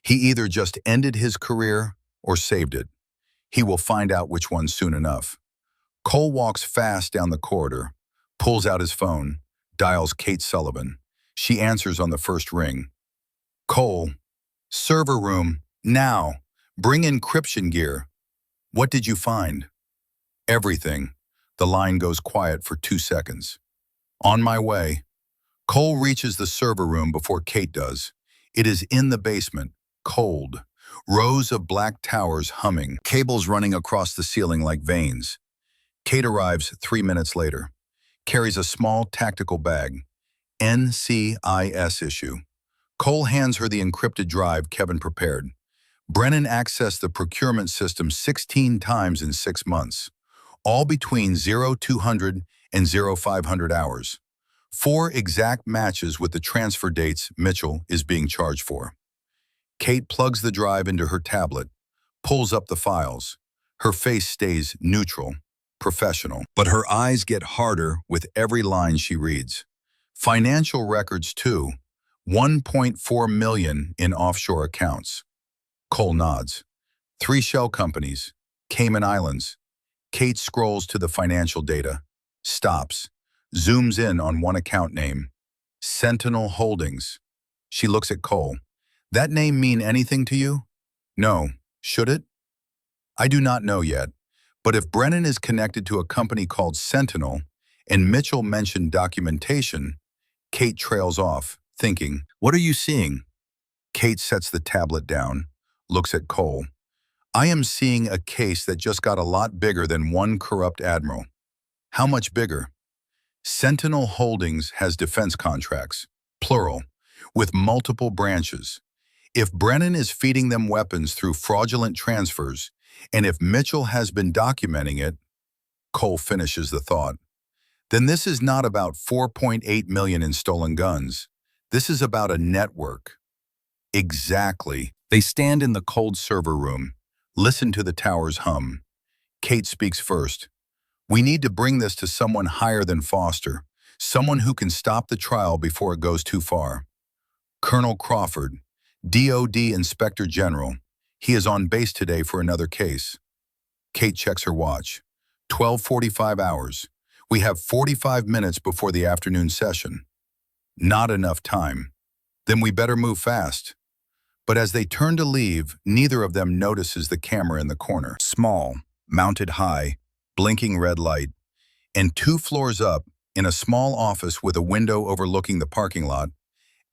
He either just ended his career or saved it. He will find out which one soon enough. Cole walks fast down the corridor, pulls out his phone, dials Kate Sullivan. She answers on the first ring. Cole, server room, now. Bring encryption gear. What did you find? Everything. The line goes quiet for 2 seconds. On my way. Cole reaches the server room before Kate does. It is in the basement, cold. Rows of black towers humming, cables running across the ceiling like veins. Kate arrives 3 minutes later, carries a small tactical bag. NCIS issue. Cole hands her the encrypted drive Kevin prepared. Brennan accessed the procurement system 16 times in 6 months, all between 0200 and 0500 hours. 4 exact matches with the transfer dates Mitchell is being charged for. Kate plugs the drive into her tablet, pulls up the files. Her face stays neutral, professional, but her eyes get harder with every line she reads. Financial records too, 1.4 million in offshore accounts. Cole nods. 3 shell companies, Cayman Islands. Kate scrolls to the financial data, stops, zooms in on one account name, Sentinel Holdings. She looks at Cole. That name mean anything to you? No. Should it? I do not know yet, but if Brennan is connected to a company called Sentinel and Mitchell mentioned documentation, Kate trails off, thinking, what are you seeing? Kate sets the tablet down, looks at Cole. I am seeing a case that just got a lot bigger than one corrupt admiral. How much bigger? Sentinel Holdings has defense contracts, plural, with multiple branches. If Brennan is feeding them weapons through fraudulent transfers, and if Mitchell has been documenting it, Cole finishes the thought, then this is not about 4.8 million in stolen guns. This is about a network. Exactly. They stand in the cold server room, listen to the towers hum. Kate speaks first. We need to bring this to someone higher than Foster, someone who can stop the trial before it goes too far. Colonel Crawford, DOD Inspector General. He is on base today for another case. Kate checks her watch. 12:45 hours. We have 45 minutes before the afternoon session. Not enough time. Then we better move fast. But as they turn to leave, neither of them notices the camera in the corner. Small, mounted high, blinking red light, and 2 floors up, in a small office with a window overlooking the parking lot,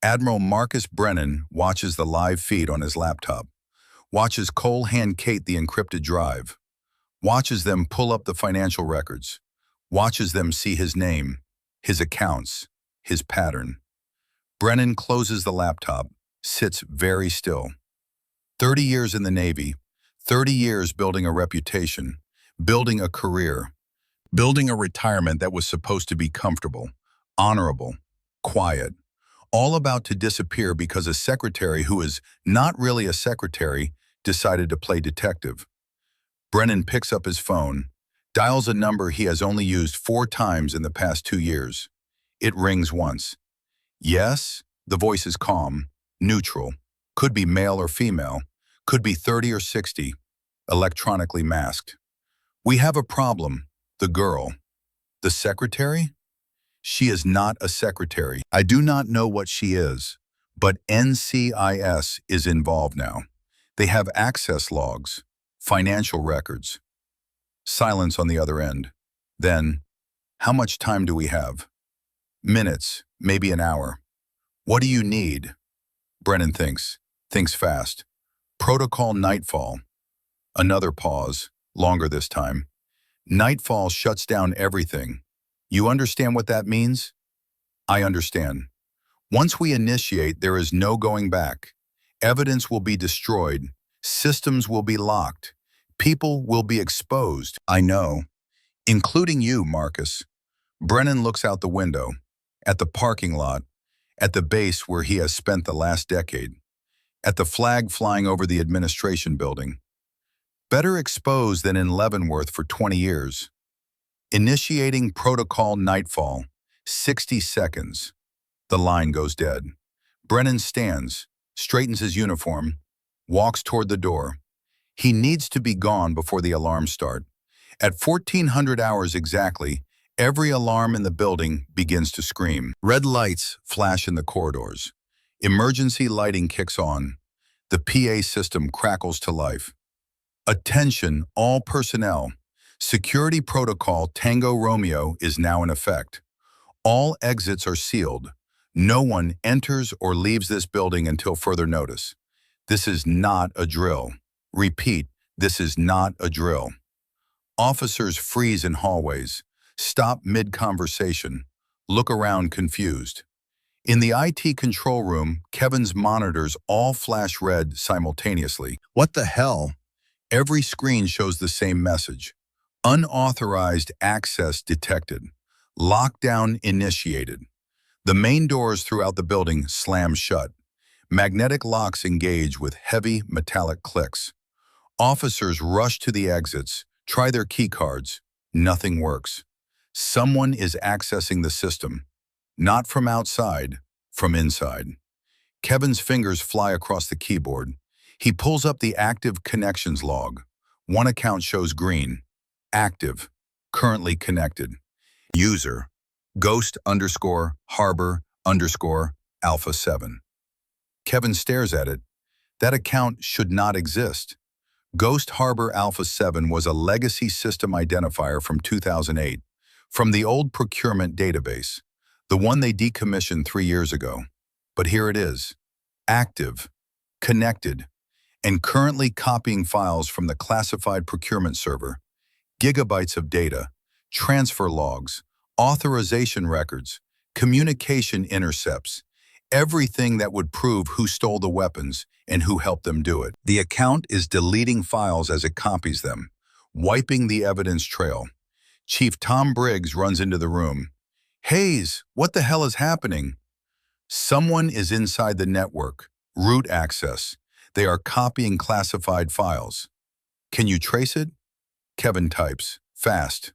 Admiral Marcus Brennan watches the live feed on his laptop, watches Cole hand Kate the encrypted drive, watches them pull up the financial records, watches them see his name, his accounts, his pattern. Brennan closes the laptop, sits very still. 30 years in the Navy, 30 years building a reputation, building a career, building a retirement that was supposed to be comfortable, honorable, quiet, all about to disappear because a secretary who is not really a secretary decided to play detective. Brennan picks up his phone, dials a number he has only used 4 times in the past 2 years. It rings once. Yes, the voice is calm, neutral, could be male or female, could be 30 or 60, electronically masked. We have a problem. The girl. The secretary? She is not a secretary. I do not know what she is, but NCIS is involved now. They have access logs, financial records. Silence on the other end. Then, how much time do we have? Minutes, maybe an hour. What do you need? Brennan thinks fast. Protocol nightfall. Another pause, longer this time. Nightfall shuts down everything. You understand what that means? I understand. Once we initiate, there is no going back. Evidence will be destroyed. Systems will be locked. People will be exposed. I know. Including you, Marcus. Brennan looks out the window, at the parking lot, at the base where he has spent the last decade, at the flag flying over the administration building. Better exposed than in Leavenworth for 20 years. Initiating protocol nightfall, 60 seconds. The line goes dead. Brennan stands, straightens his uniform, walks toward the door. He needs to be gone before the alarms start. At 1400 hours exactly, every alarm in the building begins to scream. Red lights flash in the corridors. Emergency lighting kicks on. The PA system crackles to life. Attention, all personnel. Security protocol Tango Romeo is now in effect. All exits are sealed. No one enters or leaves this building until further notice. This is not a drill. Repeat, this is not a drill. Officers freeze in hallways, stop mid-conversation, look around confused. In the IT control room, Kevin's monitors all flash red simultaneously. What the hell? Every screen shows the same message. Unauthorized access detected. Lockdown initiated. The main doors throughout the building slam shut. Magnetic locks engage with heavy metallic clicks. Officers rush to the exits, try their key cards. Nothing works. Someone is accessing the system. Not from outside, from inside. Kevin's fingers fly across the keyboard. He pulls up the active connections log. One account shows green. Active. Currently connected. User. Ghost_Harbor_Alpha 7. Kevin stares at it. That account should not exist. Ghost Harbor Alpha 7 was a legacy system identifier from 2008, from the old procurement database, the one they decommissioned 3 years ago. But here it is, active, connected, and currently copying files from the classified procurement server, gigabytes of data, transfer logs, authorization records, communication intercepts, everything that would prove who stole the weapons and who helped them do it. The account is deleting files as it copies them, wiping the evidence trail. Chief Tom Briggs runs into the room. Hayes, what the hell is happening? Someone is inside the network. Root access. They are copying classified files. Can you trace it? Kevin types. Fast.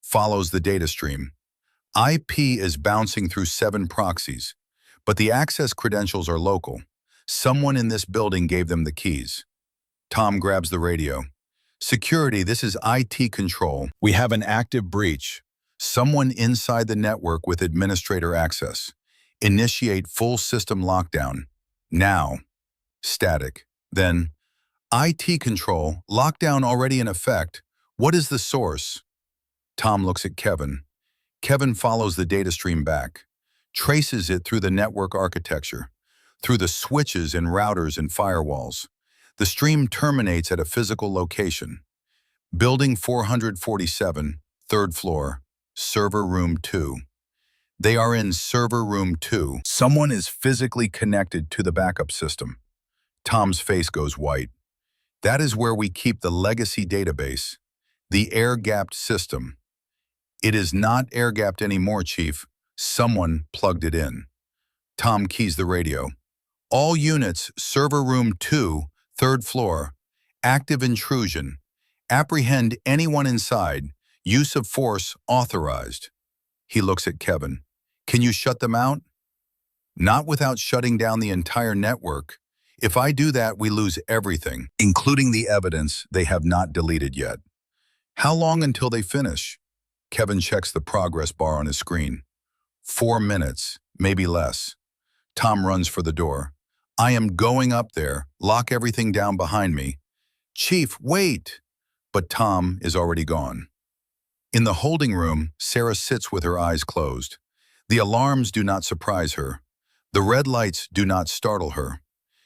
Follows the data stream. IP is bouncing through 7 proxies, but the access credentials are local. Someone in this building gave them the keys. Tom grabs the radio. Security, this is IT control. We have an active breach. Someone inside the network with administrator access. Initiate full system lockdown. Now. Static. Then, IT control, lockdown already in effect. What is the source? Tom looks at Kevin. Kevin follows the data stream back, traces it through the network architecture, through the switches and routers and firewalls. The stream terminates at a physical location. Building 447, 3rd floor, server room 2. They are in server room 2. Someone is physically connected to the backup system. Tom's face goes white. That is where we keep the legacy database, the air-gapped system. It is not air-gapped anymore, Chief. Someone plugged it in. Tom keys the radio. All units, server room 2, 3rd floor. Active intrusion. Apprehend anyone inside. Use of force authorized. He looks at Kevin. Can you shut them out? Not without shutting down the entire network. If I do that, we lose everything, including the evidence they have not deleted yet. How long until they finish? Kevin checks the progress bar on his screen. 4 minutes, maybe less. Tom runs for the door. I am going up there. Lock everything down behind me. Chief, wait! But Tom is already gone. In the holding room, Sarah sits with her eyes closed. The alarms do not surprise her. The red lights do not startle her.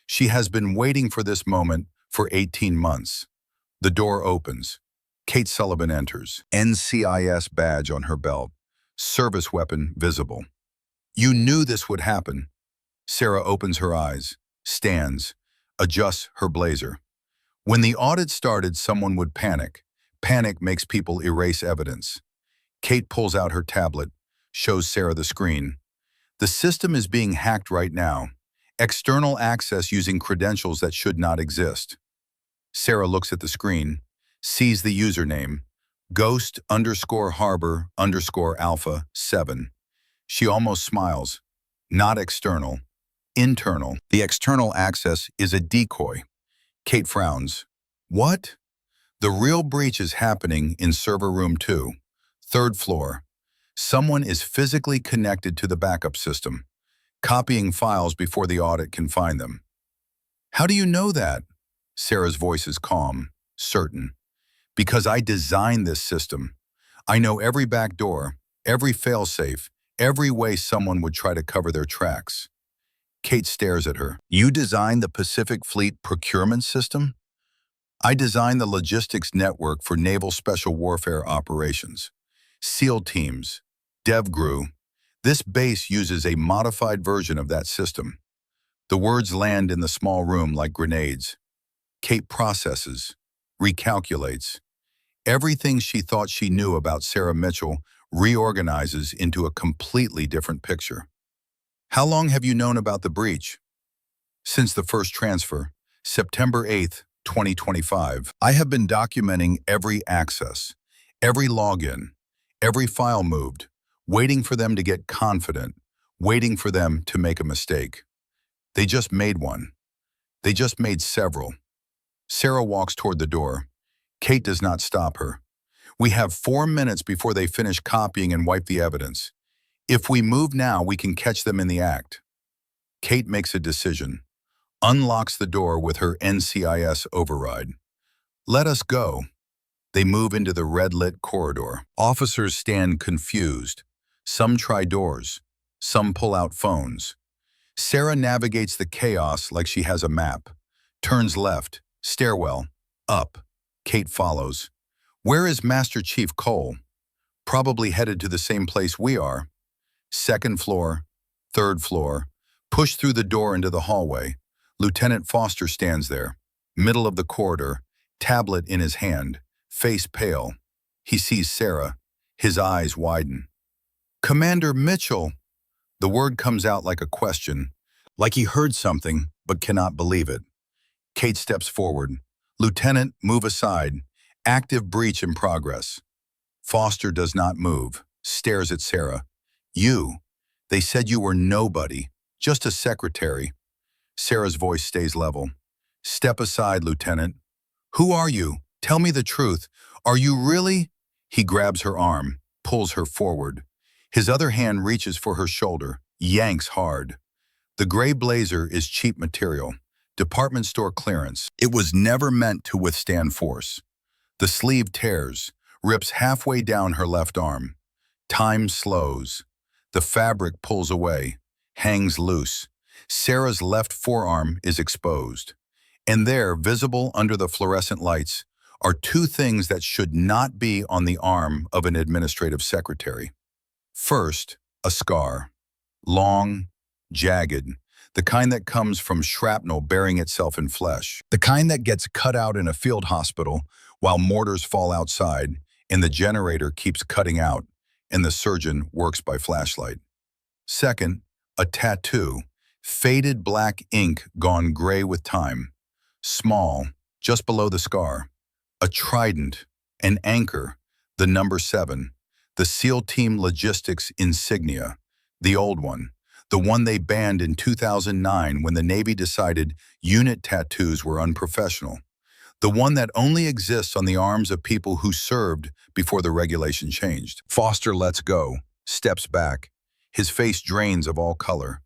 She has been waiting for this moment for 18 months. The door opens. Kate Sullivan enters, NCIS badge on her belt, service weapon visible. You knew this would happen. Sarah opens her eyes, stands, adjusts her blazer. When the audit started, someone would panic. Panic makes people erase evidence. Kate pulls out her tablet, shows Sarah the screen. The system is being hacked right now. External access using credentials that should not exist. Sarah looks at the screen, sees the username, Ghost_Harbor_Alpha 7. She almost smiles. Not external, internal. The external access is a decoy. Kate frowns. What? The real breach is happening in server room 2, third floor. Someone is physically connected to the backup system, copying files before the audit can find them. How do you know that? Sarah's voice is calm, certain. Because I designed this system. I know every back door, every failsafe, every way someone would try to cover their tracks. Kate stares at her. You designed the Pacific Fleet procurement system? I designed the logistics network for naval special warfare operations. SEAL teams, DevGru. This base uses a modified version of that system. The words land in the small room like grenades. Kate processes, recalculates. Everything she thought she knew about Sarah Mitchell reorganizes into a completely different picture. How long have you known about the breach? Since the first transfer, September 8th, 2025. I have been documenting every access, every login, every file moved, waiting for them to get confident, waiting for them to make a mistake. They just made one. They just made several. Sarah walks toward the door. Kate does not stop her. We have 4 minutes before they finish copying and wipe the evidence. If we move now, we can catch them in the act. Kate makes a decision, unlocks the door with her NCIS override. Let us go. They move into the red-lit corridor. Officers stand confused. Some try doors. Some pull out phones. Sarah navigates the chaos like she has a map. Turns left, stairwell, up. Kate follows. Where is Master Chief Cole? Probably headed to the same place we are. Second floor, third floor. Push through the door into the hallway. Lieutenant Foster stands there, middle of the corridor, tablet in his hand, face pale. He sees Sarah. His eyes widen. Commander Mitchell! The word comes out like a question, like he heard something but cannot believe it. Kate steps forward. Lieutenant, move aside. Active breach in progress. Foster does not move, stares at Sarah. You. They said you were nobody, just a secretary. Sarah's voice stays level. Step aside, Lieutenant. Who are you? Tell me the truth. Are you really? He grabs her arm, pulls her forward. His other hand reaches for her shoulder, yanks hard. The gray blazer is cheap material, department store clearance. It was never meant to withstand force. The sleeve tears, rips halfway down her left arm. Time slows. The fabric pulls away, hangs loose. Sarah's left forearm is exposed. And there, visible under the fluorescent lights, are two things that should not be on the arm of an administrative secretary. First, a scar. Long, jagged, the kind that comes from shrapnel burying itself in flesh. The kind that gets cut out in a field hospital while mortars fall outside and the generator keeps cutting out and the surgeon works by flashlight. Second, a tattoo, faded black ink gone gray with time. Small, just below the scar. A trident, an anchor, the number 7, the SEAL Team Logistics insignia, the old one, the one they banned in 2009 when the Navy decided unit tattoos were unprofessional, the one that only exists on the arms of people who served before the regulation changed. Foster lets go, steps back. His face drains of all color.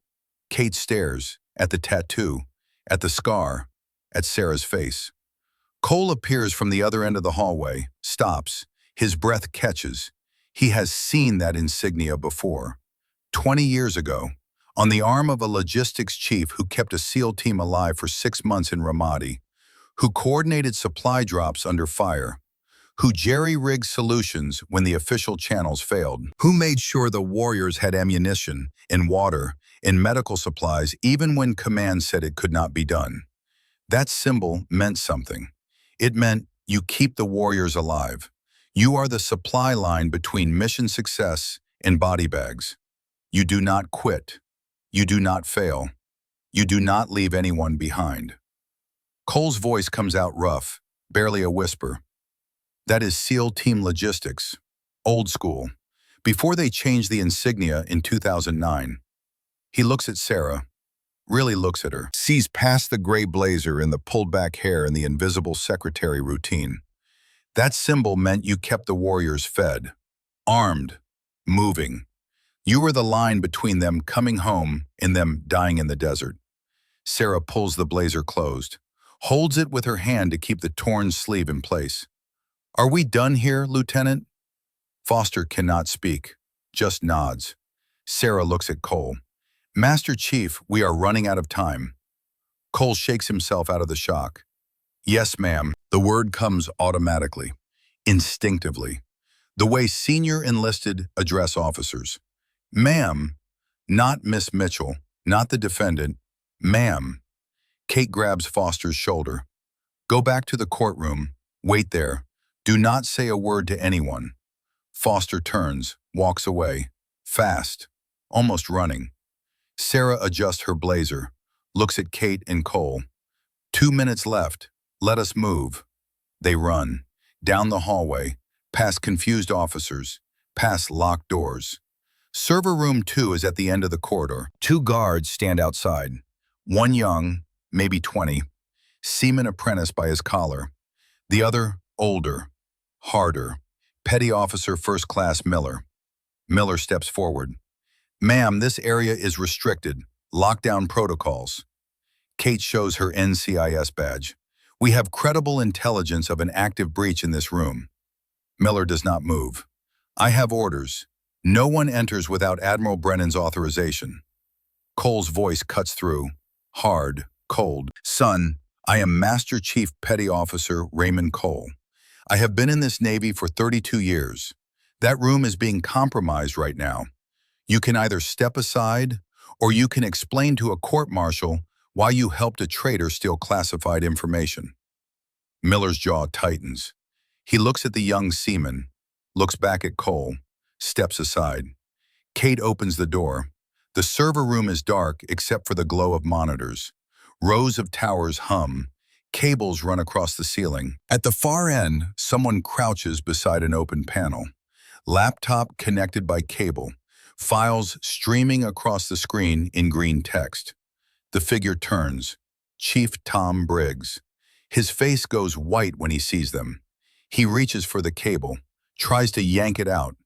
Kate stares at the tattoo, at the scar, at Sarah's face. Cole appears from the other end of the hallway, stops. His breath catches. He has seen that insignia before. 20 years ago, on the arm of a logistics chief who kept a SEAL team alive for 6 months in Ramadi, who coordinated supply drops under fire, who jerry-rigged solutions when the official channels failed, who made sure the warriors had ammunition and water and medical supplies even when command said it could not be done. That symbol meant something. It meant you keep the warriors alive. You are the supply line between mission success and body bags. You do not quit. You do not fail. You do not leave anyone behind. Cole's voice comes out rough, barely a whisper. That is SEAL Team Logistics, old school, before they changed the insignia in 2009. He looks at Sarah, really looks at her, sees past the gray blazer and the pulled-back hair and the invisible secretary routine. That symbol meant you kept the warriors fed, armed, moving. You were the line between them coming home and them dying in the desert. Sarah pulls the blazer closed, holds it with her hand to keep the torn sleeve in place. Are we done here, Lieutenant? Foster cannot speak, just nods. Sarah looks at Cole. Master Chief, we are running out of time. Cole shakes himself out of the shock. Yes, ma'am. The word comes automatically, instinctively, the way senior enlisted address officers. Ma'am, not Miss Mitchell, not the defendant. Ma'am. Kate grabs Foster's shoulder. Go back to the courtroom. Wait there. Do not say a word to anyone. Foster turns, walks away. Fast, almost running. Sarah adjusts her blazer, looks at Kate and Cole. 2 minutes left. Let us move. They run. Down the hallway, past confused officers, past locked doors. Server room 2 is at the end of the corridor. 2 guards stand outside. One young, maybe 20, seaman apprentice by his collar. The other, older, harder, petty officer first class Miller. Miller steps forward. Ma'am, this area is restricted. Lockdown protocols. Kate shows her NCIS badge. We have credible intelligence of an active breach in this room. Miller does not move. I have orders. No one enters without Admiral Brennan's authorization. Cole's voice cuts through, hard, cold. Son, I am Master Chief Petty Officer Raymond Cole. I have been in this Navy for 32 years. That room is being compromised right now. You can either step aside, or you can explain to a court-martial why you helped a traitor steal classified information. Miller's jaw tightens. He looks at the young seaman, looks back at Cole, steps aside. Kate opens the door. The server room is dark except for the glow of monitors. Rows of towers hum. Cables run across the ceiling. At the far end, someone crouches beside an open panel. Laptop connected by cable. Files streaming across the screen in green text. The figure turns. Chief Tom Briggs. His face goes white when he sees them. He reaches for the cable, tries to yank it out.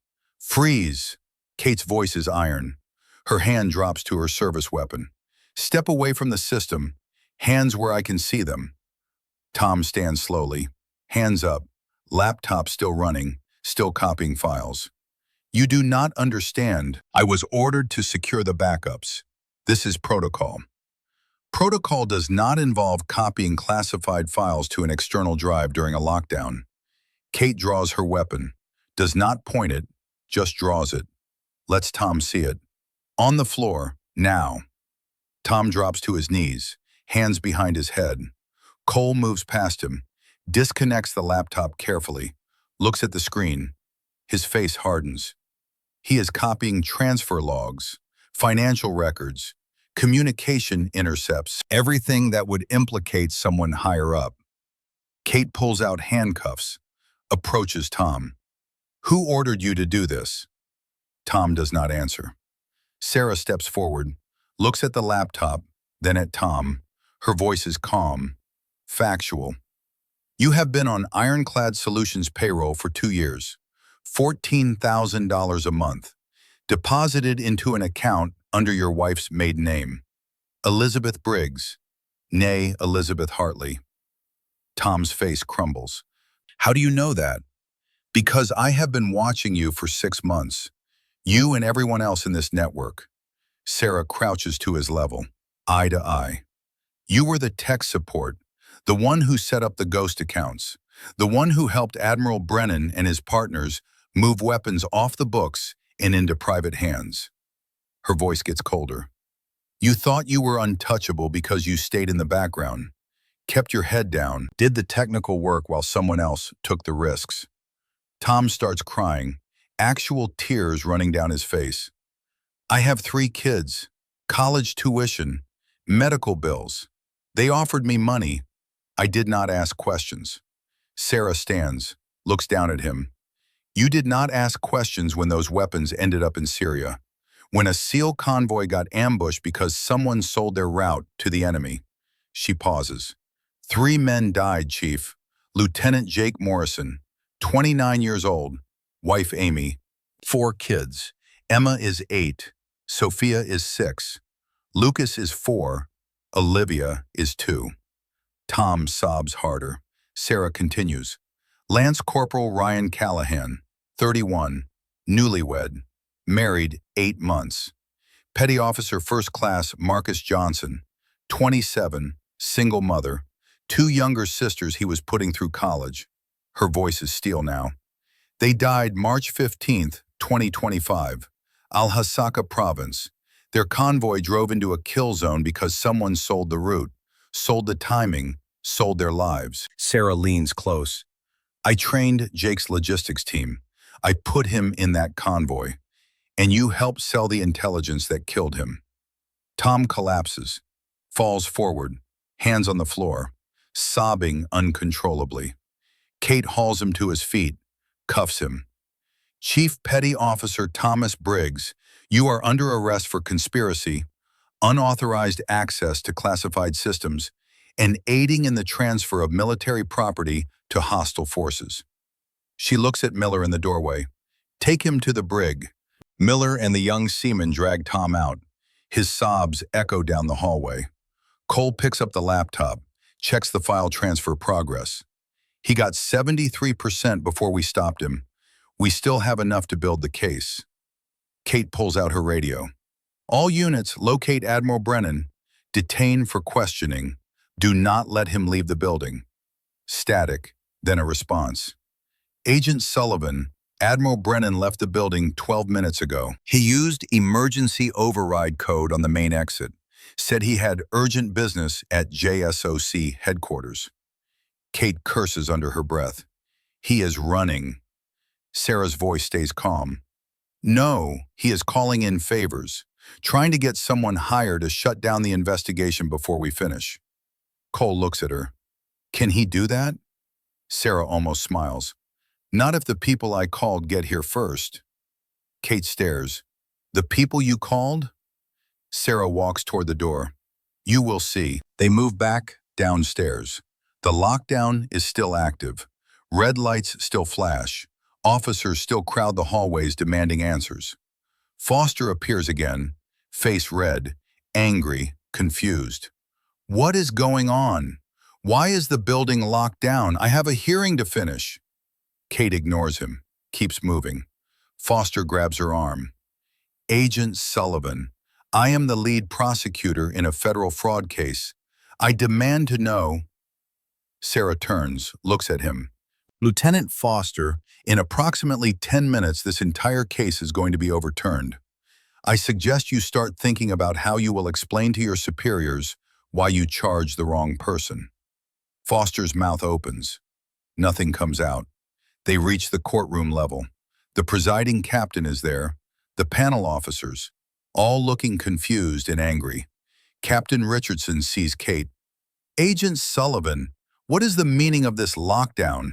Freeze! Kate's voice is iron. Her hand drops to her service weapon. Step away from the system. Hands where I can see them. Tom stands slowly. Hands up. Laptop still running, still copying files. You do not understand. I was ordered to secure the backups. This is protocol. Protocol does not involve copying classified files to an external drive during a lockdown. Kate draws her weapon, does not point it, just draws it. Lets Tom see it. On the floor, now. Tom drops to his knees, hands behind his head. Cole moves past him, disconnects the laptop carefully, looks at the screen. His face hardens. He is copying transfer logs, financial records, communication intercepts, everything that would implicate someone higher up. Kate pulls out handcuffs, approaches Tom. Who ordered you to do this? Tom does not answer. Sarah steps forward, looks at the laptop, then at Tom. Her voice is calm, factual. You have been on Ironclad Solutions payroll for 2 years, $14,000 a month, deposited into an account under your wife's maiden name, Elizabeth Briggs, née Elizabeth Hartley. Tom's face crumbles. How do you know that? Because I have been watching you for 6 months. You and everyone else in this network. Sarah crouches to his level, eye to eye. You were the tech support, the one who set up the ghost accounts, the one who helped Admiral Brennan and his partners move weapons off the books and into private hands. Her voice gets colder. You thought you were untouchable because you stayed in the background, kept your head down, did the technical work while someone else took the risks. Tom starts crying, actual tears running down his face. I have 3 kids, college tuition, medical bills. They offered me money. I did not ask questions. Sarah stands, looks down at him. You did not ask questions when those weapons ended up in Syria, when a SEAL convoy got ambushed because someone sold their route to the enemy. She pauses. 3 men died, Chief. Lieutenant Jake Morrison, 29 years old, wife Amy, 4 kids. Emma is 8, Sophia is 6, Lucas is 4, Olivia is 2. Tom sobs harder. Sarah continues. Lance Corporal Ryan Callahan, 31, newlywed, married 8 months. Petty Officer First Class Marcus Johnson, 27, single mother, 2 younger sisters he was putting through college. Her voice is steel now. They died March 15th, 2025, Al-Hasaka province. Their convoy drove into a kill zone because someone sold the route, sold the timing, sold their lives. Sarah leans close. I trained Jake's logistics team. I put him in that convoy. And you helped sell the intelligence that killed him. Tom collapses, falls forward, hands on the floor, sobbing uncontrollably. Kate hauls him to his feet, cuffs him. Chief Petty Officer Thomas Briggs, you are under arrest for conspiracy, unauthorized access to classified systems, and aiding in the transfer of military property to hostile forces. She looks at Miller in the doorway. Take him to the brig. Miller and the young seaman drag Tom out. His sobs echo down the hallway. Cole picks up the laptop, checks the file transfer progress. He got 73% before we stopped him. We still have enough to build the case. Kate pulls out her radio. All units, locate Admiral Brennan. Detain for questioning. Do not let him leave the building. Static, then a response. Agent Sullivan, Admiral Brennan left the building 12 minutes ago. He used emergency override code on the main exit. Said he had urgent business at JSOC headquarters. Kate curses under her breath. He is running. Sarah's voice stays calm. No, he is calling in favors, trying to get someone higher to shut down the investigation before we finish. Cole looks at her. Can he do that? Sarah almost smiles. Not if the people I called get here first. Kate stares. The people you called? Sarah walks toward the door. You will see. They move back, downstairs. The lockdown is still active. Red lights still flash. Officers still crowd the hallways demanding answers. Foster appears again, face red, angry, confused. What is going on? Why is the building locked down? I have a hearing to finish. Kate ignores him, keeps moving. Foster grabs her arm. Agent Sullivan, I am the lead prosecutor in a federal fraud case. I demand to know. Sarah turns, looks at him. Lieutenant Foster, in approximately 10 minutes, this entire case is going to be overturned. I suggest you start thinking about how you will explain to your superiors why you charged the wrong person. Foster's mouth opens. Nothing comes out. They reach the courtroom level. The presiding captain is there, the panel officers, all looking confused and angry. Captain Richardson sees Kate. Agent Sullivan, what is the meaning of this lockdown?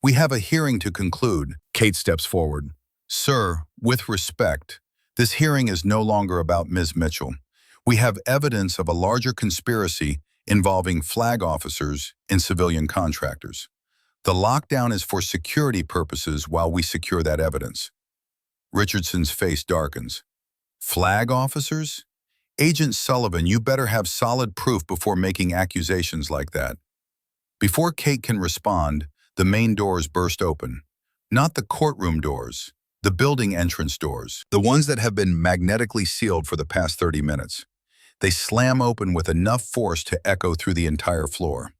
We have a hearing to conclude. Kate steps forward. Sir, with respect, this hearing is no longer about Ms. Mitchell. We have evidence of a larger conspiracy involving flag officers and civilian contractors. The lockdown is for security purposes while we secure that evidence. Richardson's face darkens. Flag officers? Agent Sullivan, you better have solid proof before making accusations like that. Before Kate can respond, the main doors burst open. Not the courtroom doors, the building entrance doors, the ones that have been magnetically sealed for the past 30 minutes. They slam open with enough force to echo through the entire floor.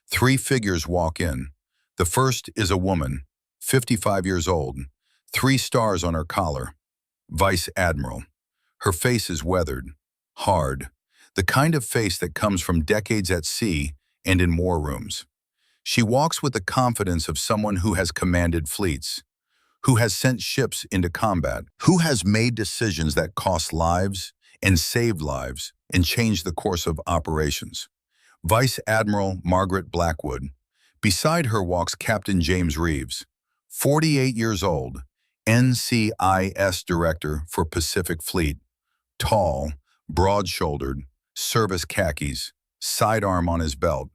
3 figures walk in. The first is a woman, 55 years old, 3 stars on her collar. Vice Admiral. Her face is weathered, hard, the kind of face that comes from decades at sea and in war rooms. She walks with the confidence of someone who has commanded fleets, who has sent ships into combat, who has made decisions that cost lives and saved lives and changed the course of operations. Vice Admiral Margaret Blackwood. Beside her walks Captain James Reeves, 48 years old, NCIS Director for Pacific Fleet, tall, broad-shouldered, service khakis, sidearm on his belt,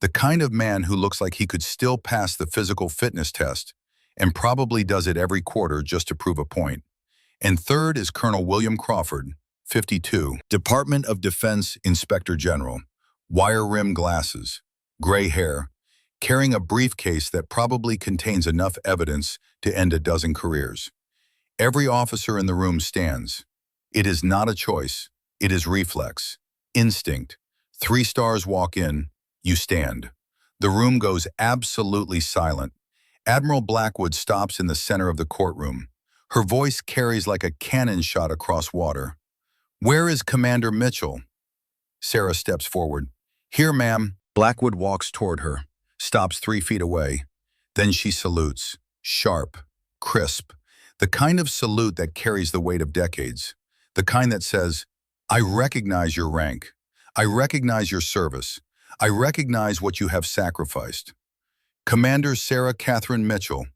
the kind of man who looks like he could still pass the physical fitness test, and probably does it every quarter just to prove a point. And third is Colonel William Crawford, 52, Department of Defense Inspector General, wire-rimmed glasses, gray hair, carrying a briefcase that probably contains enough evidence to end a dozen careers. Every officer in the room stands. It is not a choice. It is reflex, instinct. 3 stars walk in, you stand. The room goes absolutely silent. Admiral Blackwood stops in the center of the courtroom. Her voice carries like a cannon shot across water. "Where is Commander Mitchell?" Sarah steps forward. "Here, ma'am." Blackwood walks toward her, stops 3 feet away. Then she salutes, sharp, crisp, the kind of salute that carries the weight of decades, the kind that says, "I recognize your rank. I recognize your service. I recognize what you have sacrificed." "Commander Sarah Catherine Mitchell,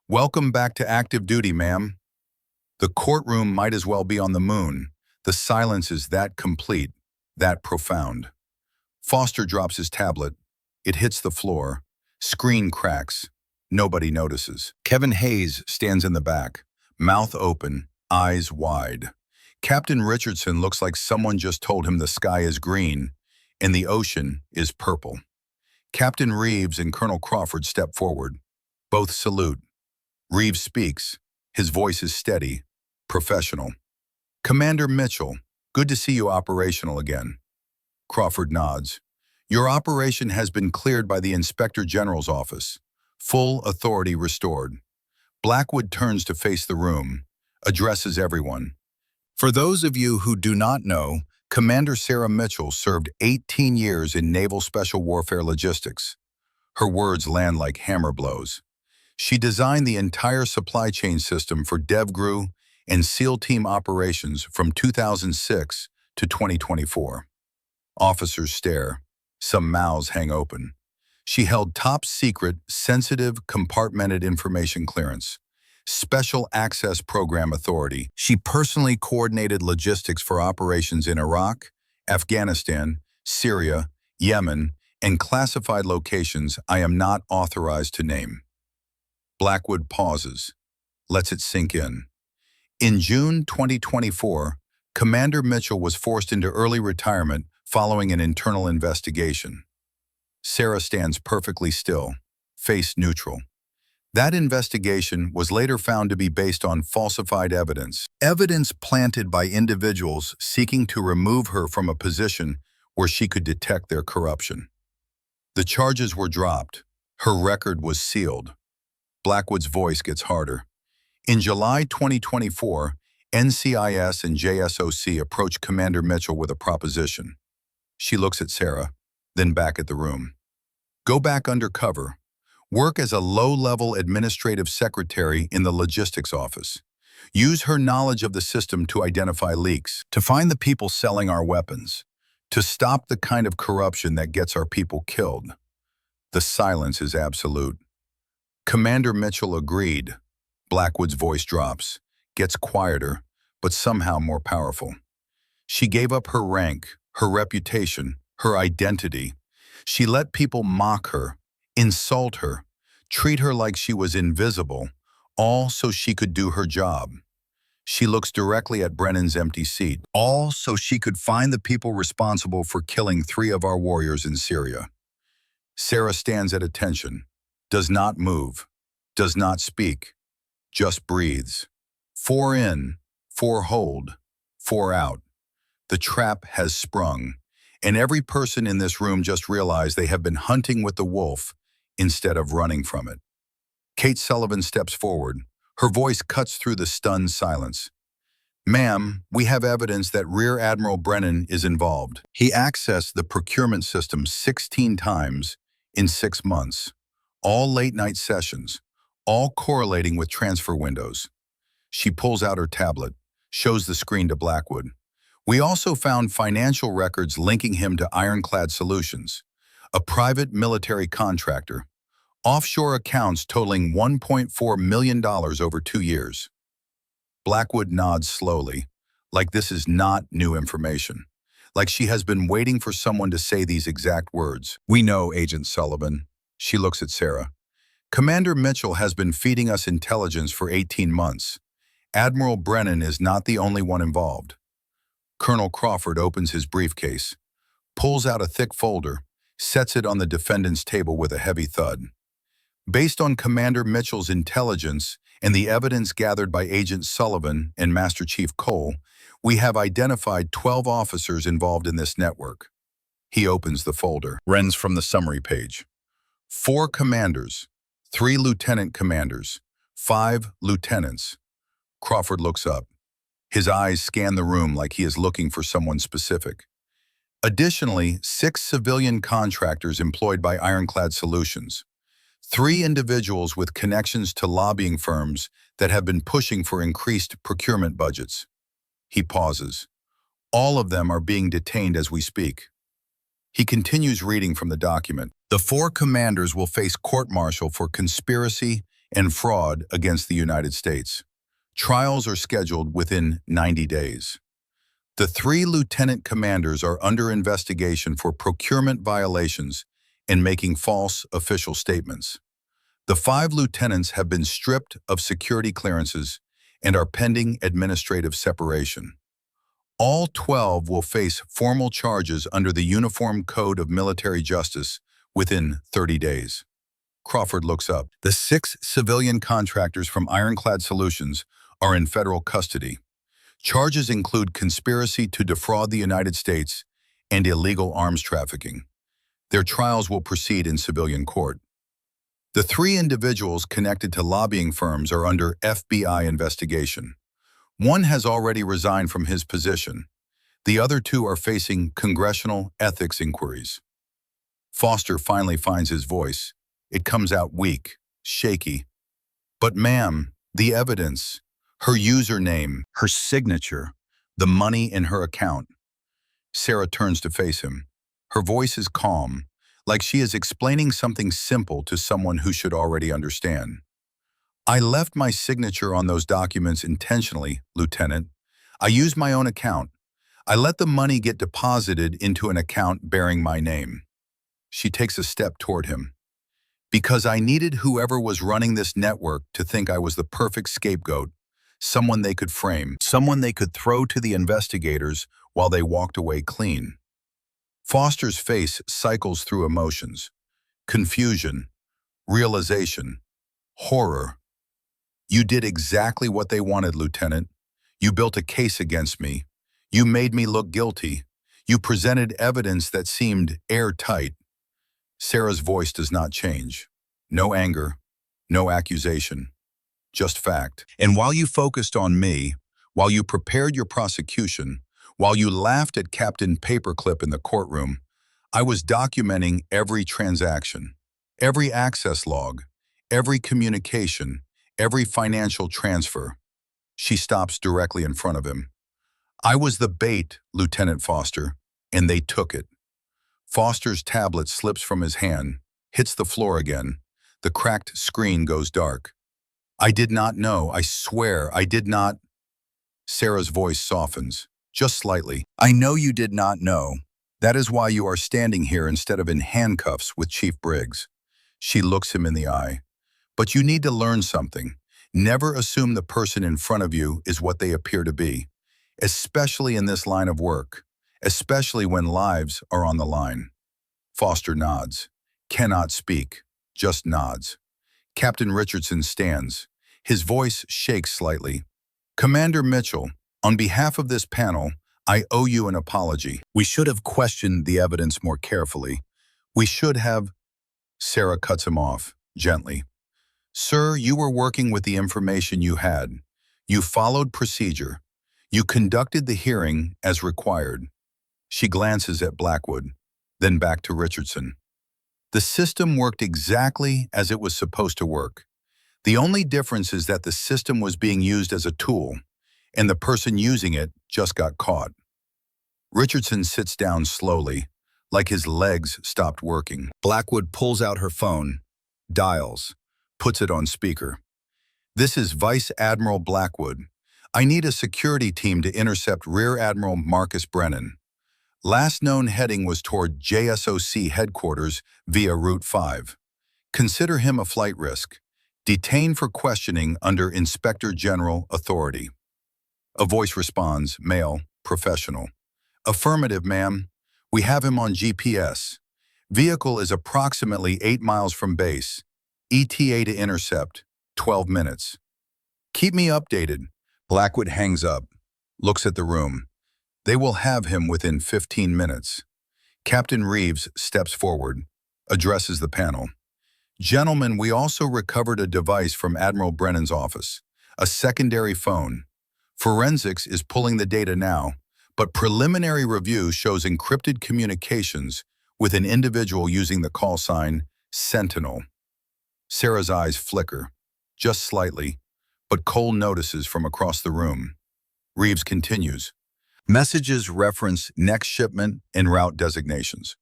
welcome back to active duty, ma'am." The courtroom might as well be on the moon. The silence is that complete, that profound. Foster drops his tablet. It hits the floor. Screen cracks. Nobody notices. Kevin Hayes stands in the back, mouth open, eyes wide. Captain Richardson looks like someone just told him the sky is green and the ocean is purple. Captain Reeves and Colonel Crawford step forward. Both salute. Reeves speaks. His voice is steady, professional. "Commander Mitchell, good to see you operational again." Crawford nods. "Your operation has been cleared by the Inspector General's office. Full authority restored." Blackwood turns to face the room, addresses everyone. "For those of you who do not know, Commander Sarah Mitchell served 18 years in Naval Special Warfare Logistics." Her words land like hammer blows. She designed the entire supply chain system for DevGru and SEAL Team operations from 2006 to 2024. Officers stare. Some mouths hang open. She held top-secret, sensitive, compartmented information clearance, Special Access Program Authority. She personally coordinated logistics for operations in Iraq, Afghanistan, Syria, Yemen, and classified locations I am not authorized to name. Blackwood pauses, lets it sink in. In June 2024, Commander Mitchell was forced into early retirement following an internal investigation. Sarah stands perfectly still, face neutral. That investigation was later found to be based on falsified evidence planted by individuals seeking to remove her from a position where she could detect their corruption. The charges were dropped. Her record was sealed. Blackwood's voice gets harder. In July 2024, NCIS and JSOC approached Commander Mitchell with a proposition. She looks at Sarah, then back at the room. "Go back undercover. Work as a low-level administrative secretary in the logistics office. Use her knowledge of the system to identify leaks, to find the people selling our weapons, to stop the kind of corruption that gets our people killed." The silence is absolute. Commander Mitchell agreed. Blackwood's voice drops, gets quieter, but somehow more powerful. She gave up her rank, her reputation, her identity. She let people mock her, insult her, treat her like she was invisible, all so she could do her job. She looks directly at Brennan's empty seat, all so she could find the people responsible for killing 3 of our warriors in Syria. Sarah stands at attention, does not move, does not speak, just breathes. 4 in, 4 hold, 4 out. The trap has sprung, and every person in this room just realized they have been hunting with the wolf instead of running from it. Kate Sullivan steps forward. Her voice cuts through the stunned silence. "Ma'am, we have evidence that Rear Admiral Brennan is involved. He accessed the procurement system 16 times in 6 months. All late-night sessions, all correlating with transfer windows." She pulls out her tablet, shows the screen to Blackwood. "We also found financial records linking him to Ironclad Solutions, a private military contractor. Offshore accounts totaling $1.4 million over 2 years." Blackwood nods slowly, like this is not new information, like she has been waiting for someone to say these exact words. "We know, Agent Sullivan." She looks at Sarah. Commander Mitchell has been feeding us intelligence for 18 months. Admiral Brennan is not the only one involved. Colonel Crawford opens his briefcase, pulls out a thick folder, sets it on the defendant's table with a heavy thud. Based on Commander Mitchell's intelligence and the evidence gathered by Agent Sullivan and Master Chief Cole, we have identified 12 officers involved in this network. He opens the folder. Rens from the summary page. 4 commanders, 3 lieutenant commanders, 5 lieutenants. Crawford looks up. His eyes scan the room like he is looking for someone specific. Additionally, 6 civilian contractors employed by Ironclad Solutions. 3 individuals with connections to lobbying firms that have been pushing for increased procurement budgets. He pauses. All of them are being detained as we speak. He continues reading from the document. The 4 commanders will face court-martial for conspiracy and fraud against the United States. Trials are scheduled within 90 days. The 3 lieutenant commanders are under investigation for procurement violations and making false official statements. The 5 lieutenants have been stripped of security clearances and are pending administrative separation. All 12 will face formal charges under the Uniform Code of Military Justice within 30 days. Crawford looks up. The 6 civilian contractors from Ironclad Solutions are in federal custody. Charges include conspiracy to defraud the United States and illegal arms trafficking. Their trials will proceed in civilian court. The 3 individuals connected to lobbying firms are under FBI investigation. One has already resigned from his position. The other 2 are facing congressional ethics inquiries. Foster finally finds his voice. It comes out weak, shaky. But ma'am, the evidence, her username, her signature, the money in her account. Sarah turns to face him. Her voice is calm, like she is explaining something simple to someone who should already understand. I left my signature on those documents intentionally, Lieutenant. I used my own account. I let the money get deposited into an account bearing my name. She takes a step toward him. Because I needed whoever was running this network to think I was the perfect scapegoat, someone they could frame, someone they could throw to the investigators while they walked away clean. Foster's face cycles through emotions. Confusion, realization, horror. You did exactly what they wanted, Lieutenant. You built a case against me. You made me look guilty. You presented evidence that seemed airtight. Sarah's voice does not change. No anger, no accusation, just fact. And while you focused on me, while you prepared your prosecution, while you laughed at Captain Paperclip in the courtroom, I was documenting every transaction, every access log, every communication, every financial transfer. She stops directly in front of him. I was the bait, Lieutenant Foster, and they took it. Foster's tablet slips from his hand, hits the floor again. The cracked screen goes dark. I did not know, I swear, I did not. Sarah's voice softens, just slightly. I know you did not know. That is why you are standing here instead of in handcuffs with Chief Briggs. She looks him in the eye. But you need to learn something. Never assume the person in front of you is what they appear to be, especially in this line of work, especially when lives are on the line. Foster nods, cannot speak, just nods. Captain Richardson stands. His voice shakes slightly. Commander Mitchell, on behalf of this panel, I owe you an apology. We should have questioned the evidence more carefully. We should have... Sarah cuts him off, gently. Sir, you were working with the information you had. You followed procedure. You conducted the hearing as required. She glances at Blackwood, then back to Richardson. The system worked exactly as it was supposed to work. The only difference is that the system was being used as a tool, and the person using it just got caught. Richardson sits down slowly, like his legs stopped working. Blackwood pulls out her phone, dials, puts it on speaker. This is Vice Admiral Blackwood. I need a security team to intercept Rear Admiral Marcus Brennan. Last known heading was toward JSOC headquarters via Route 5. Consider him a flight risk. Detain for questioning under Inspector General authority. A voice responds, male, professional. Affirmative, ma'am. We have him on GPS. Vehicle is approximately 8 miles from base. ETA to intercept, 12 minutes. Keep me updated. Blackwood hangs up, looks at the room. They will have him within 15 minutes. Captain Reeves steps forward, addresses the panel. Gentlemen, we also recovered a device from Admiral Brennan's office, a secondary phone. Forensics is pulling the data now, but preliminary review shows encrypted communications with an individual using the call sign Sentinel. Sarah's eyes flicker, just slightly, but Cole notices from across the room. Reeves continues. Messages reference next shipment and route designations.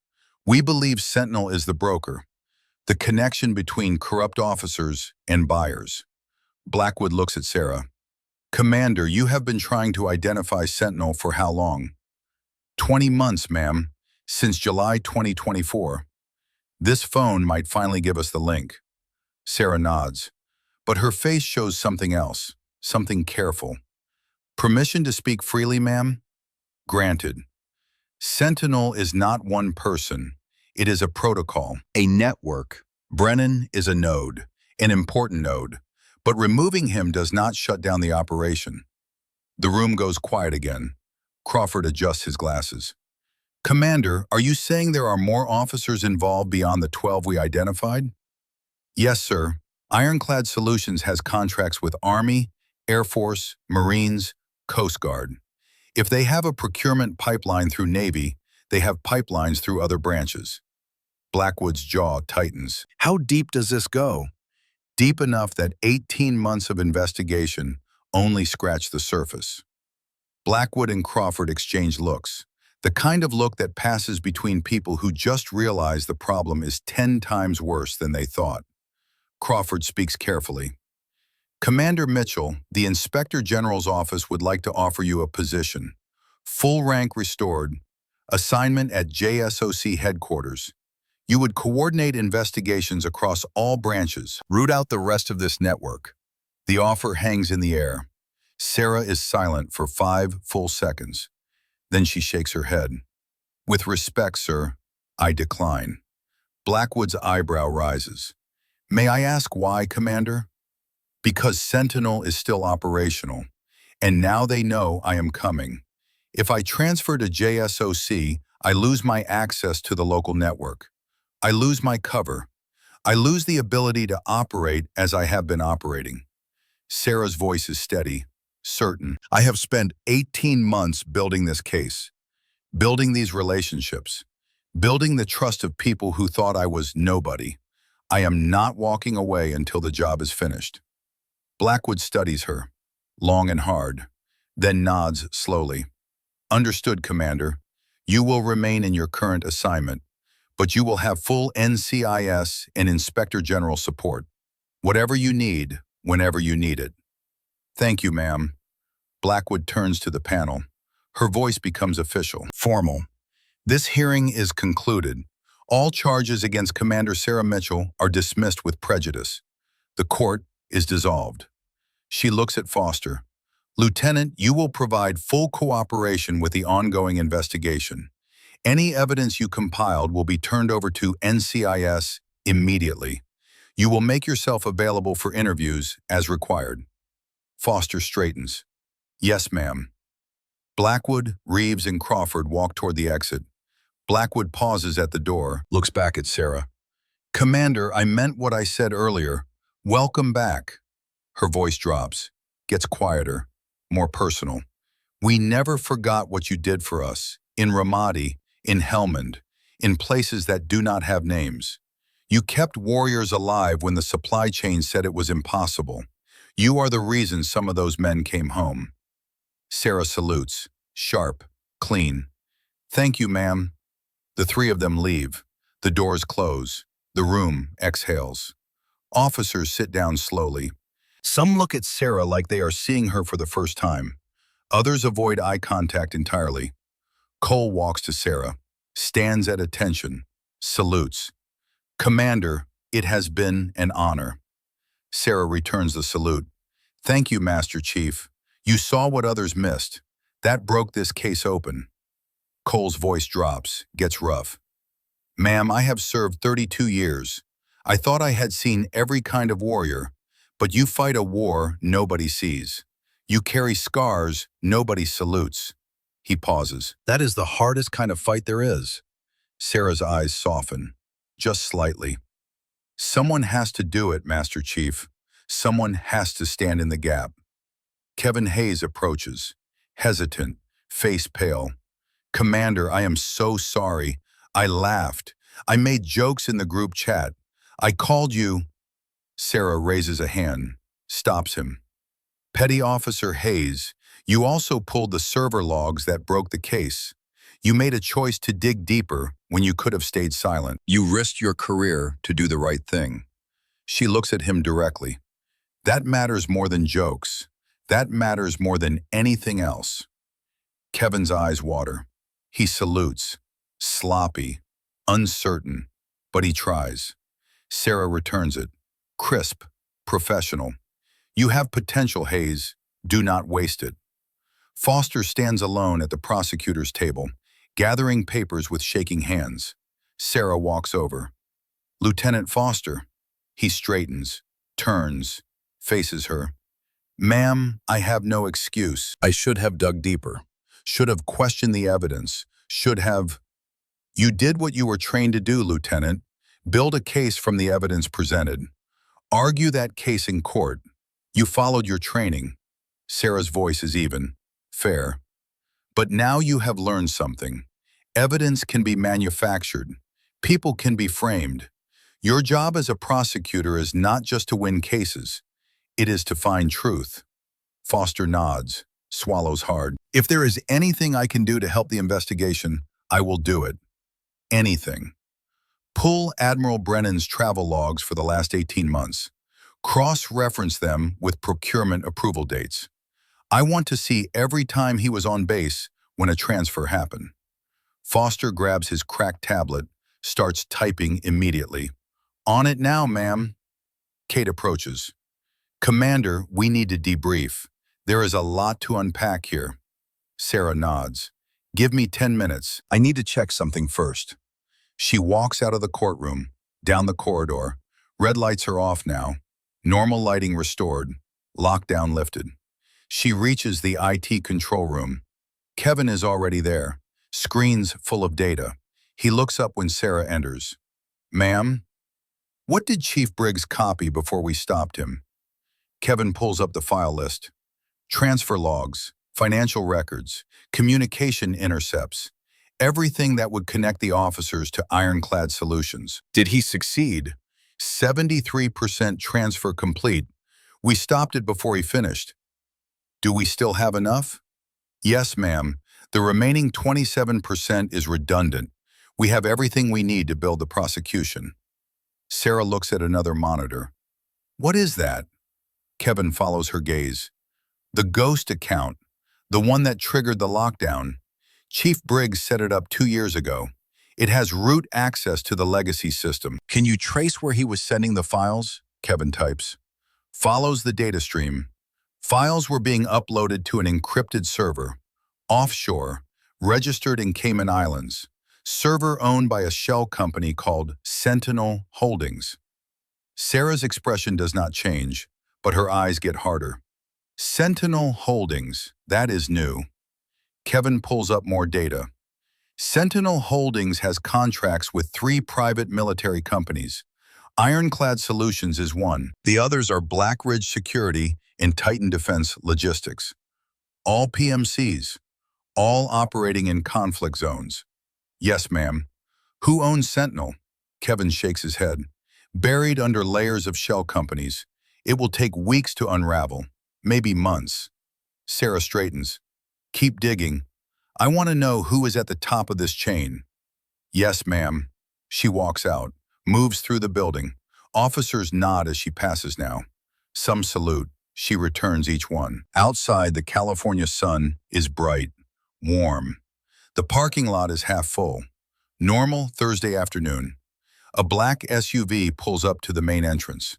We believe Sentinel is the broker, the connection between corrupt officers and buyers. Blackwood looks at Sarah. Commander, you have been trying to identify Sentinel for how long? 20 months, ma'am, since July 2024. This phone might finally give us the link. Sarah nods, but her face shows something else, something careful. Permission to speak freely, ma'am? Granted. Sentinel is not one person. It is a protocol, a network. Brennan is a node, an important node, but removing him does not shut down the operation. The room goes quiet again. Crawford adjusts his glasses. Commander, are you saying there are more officers involved beyond the 12 we identified? Yes, sir. Ironclad Solutions has contracts with Army, Air Force, Marines, Coast Guard. If they have a procurement pipeline through Navy, they have pipelines through other branches. Blackwood's jaw tightens. How deep does this go? Deep enough that 18 months of investigation only scratch the surface. Blackwood and Crawford exchange looks, the kind of look that passes between people who just realize the problem is 10 times worse than they thought. Crawford speaks carefully. Commander Mitchell, the Inspector General's office would like to offer you a position. Full rank restored. Assignment at JSOC headquarters. You would coordinate investigations across all branches. Root out the rest of this network. The offer hangs in the air. Sarah is silent for 5 full seconds. Then she shakes her head. With respect, sir, I decline. Blackwood's eyebrow rises. May I ask why, Commander? Because Sentinel is still operational, and now they know I am coming. If I transfer to JSOC, I lose my access to the local network. I lose my cover. I lose the ability to operate as I have been operating. Sarah's voice is steady, certain. I have spent 18 months building this case, building these relationships, building the trust of people who thought I was nobody. I am not walking away until the job is finished. Blackwood studies her, long and hard, then nods slowly. Understood, Commander. You will remain in your current assignment, but you will have full NCIS and Inspector General support. Whatever you need, whenever you need it. Thank you, ma'am. Blackwood turns to the panel. Her voice becomes official, formal. This hearing is concluded. All charges against Commander Sarah Mitchell are dismissed with prejudice. The court is dissolved. She looks at Foster. Lieutenant, you will provide full cooperation with the ongoing investigation. Any evidence you compiled will be turned over to NCIS immediately. You will make yourself available for interviews as required. Foster straightens. Yes, ma'am. Blackwood, Reeves, and Crawford walk toward the exit. Blackwood pauses at the door, looks back at Sarah. Commander, I meant what I said earlier. Welcome back. Her voice drops, gets quieter, more personal. We never forgot what you did for us, in Ramadi, in Helmand, in places that do not have names. You kept warriors alive when the supply chain said it was impossible. You are the reason some of those men came home. Sarah salutes, sharp, clean. Thank you, ma'am. The three of them leave. The doors close. The room exhales. Officers sit down slowly. Some look at Sarah like they are seeing her for the first time. Others avoid eye contact entirely. Cole walks to Sarah, stands at attention, salutes. Commander, It has been an honor. Sarah returns the salute. Thank you, Master Chief. You saw what others missed. That broke this case open. Cole's voice drops, gets rough. Ma'am, I have served 32 years. I thought I had seen every kind of warrior, but you fight a war nobody sees. You carry scars nobody salutes. He pauses. That is the hardest kind of fight there is. Sarah's eyes soften, just slightly. Someone has to do it, Master Chief. Someone has to stand in the gap. Kevin Hayes approaches, hesitant, face pale. Commander, I am so sorry. I laughed. I made jokes in the group chat. I called you. Sarah raises a hand, stops him. Petty Officer Hayes, you also pulled the server logs that broke the case. You made a choice to dig deeper when you could have stayed silent. You risked your career to do the right thing. She looks at him directly. That matters more than jokes. That matters more than anything else. Kevin's eyes water. He salutes. Sloppy, uncertain, but he tries. Sarah returns it. Crisp, professional. You have potential, Hayes. Do not waste it. Foster stands alone at the prosecutor's table, gathering papers with shaking hands. Sarah walks over. Lieutenant Foster. He straightens, turns, faces her. Ma'am, I have no excuse. I should have dug deeper. Should have questioned the evidence. Should have... You did what you were trained to do, Lieutenant. Build a case from the evidence presented. Argue that case in court. You followed your training. Sarah's voice is even. Fair. But now you have learned something. Evidence can be manufactured. People can be framed. Your job as a prosecutor is not just to win cases. It is to find truth. Foster nods, swallows hard. If there is anything I can do to help the investigation, I will do it. Anything. Pull Admiral Brennan's travel logs for the last 18 months. Cross-reference them with procurement approval dates. I want to see every time he was on base when a transfer happened. Foster grabs his cracked tablet, starts typing immediately. On it now, ma'am. Kate approaches. Commander, we need to debrief. There is a lot to unpack here. Sarah nods. Give me 10 minutes. I need to check something first. She walks out of the courtroom, down the corridor. Red lights are off now. Normal lighting restored. Lockdown lifted. She reaches the IT control room. Kevin is already there. Screens full of data. He looks up when Sarah enters. Ma'am? What did Chief Briggs copy before we stopped him? Kevin pulls up the file list. Transfer logs, financial records, communication intercepts, everything that would connect the officers to Ironclad Solutions. Did he succeed? 73% transfer complete. We stopped it before he finished. Do we still have enough? Yes, ma'am. The remaining 27% is redundant. We have everything we need to build the prosecution. Sarah looks at another monitor. What is that? Kevin follows her gaze. The ghost account, the one that triggered the lockdown. Chief Briggs set it up 2 years ago. It has root access to the legacy system. Can you trace where he was sending the files? Kevin types. Follows the data stream. Files were being uploaded to an encrypted server, offshore, registered in Cayman Islands. Server owned by a shell company called Sentinel Holdings. Sarah's expression does not change, but her eyes get harder. Sentinel Holdings, that is new. Kevin pulls up more data. Sentinel Holdings has contracts with 3 private military companies. Ironclad Solutions is one. The others are Black Ridge Security and Titan Defense Logistics. All PMCs, all operating in conflict zones. Yes, ma'am. Who owns Sentinel? Kevin shakes his head. Buried under layers of shell companies. It will take weeks to unravel, maybe months. Sarah straightens. Keep digging. I want to know who is at the top of this chain. Yes, ma'am. She walks out, moves through the building. Officers nod as she passes now. Some salute. She returns each one. Outside, the California sun is bright, warm. The parking lot is half full. Normal Thursday afternoon. A black SUV pulls up to the main entrance.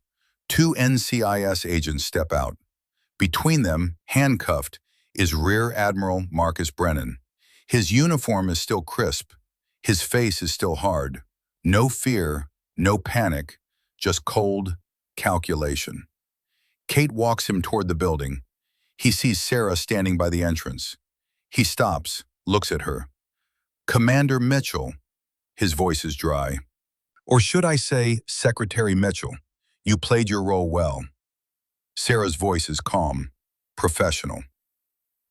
Two NCIS agents step out. Between them, handcuffed, is Rear Admiral Marcus Brennan. His uniform is still crisp. His face is still hard. No fear, no panic, just cold calculation. Kate walks him toward the building. He sees Sarah standing by the entrance. He stops, looks at her. "Commander Mitchell." His voice is dry. "Or should I say, Secretary Mitchell, you played your role well." Sarah's voice is calm, professional.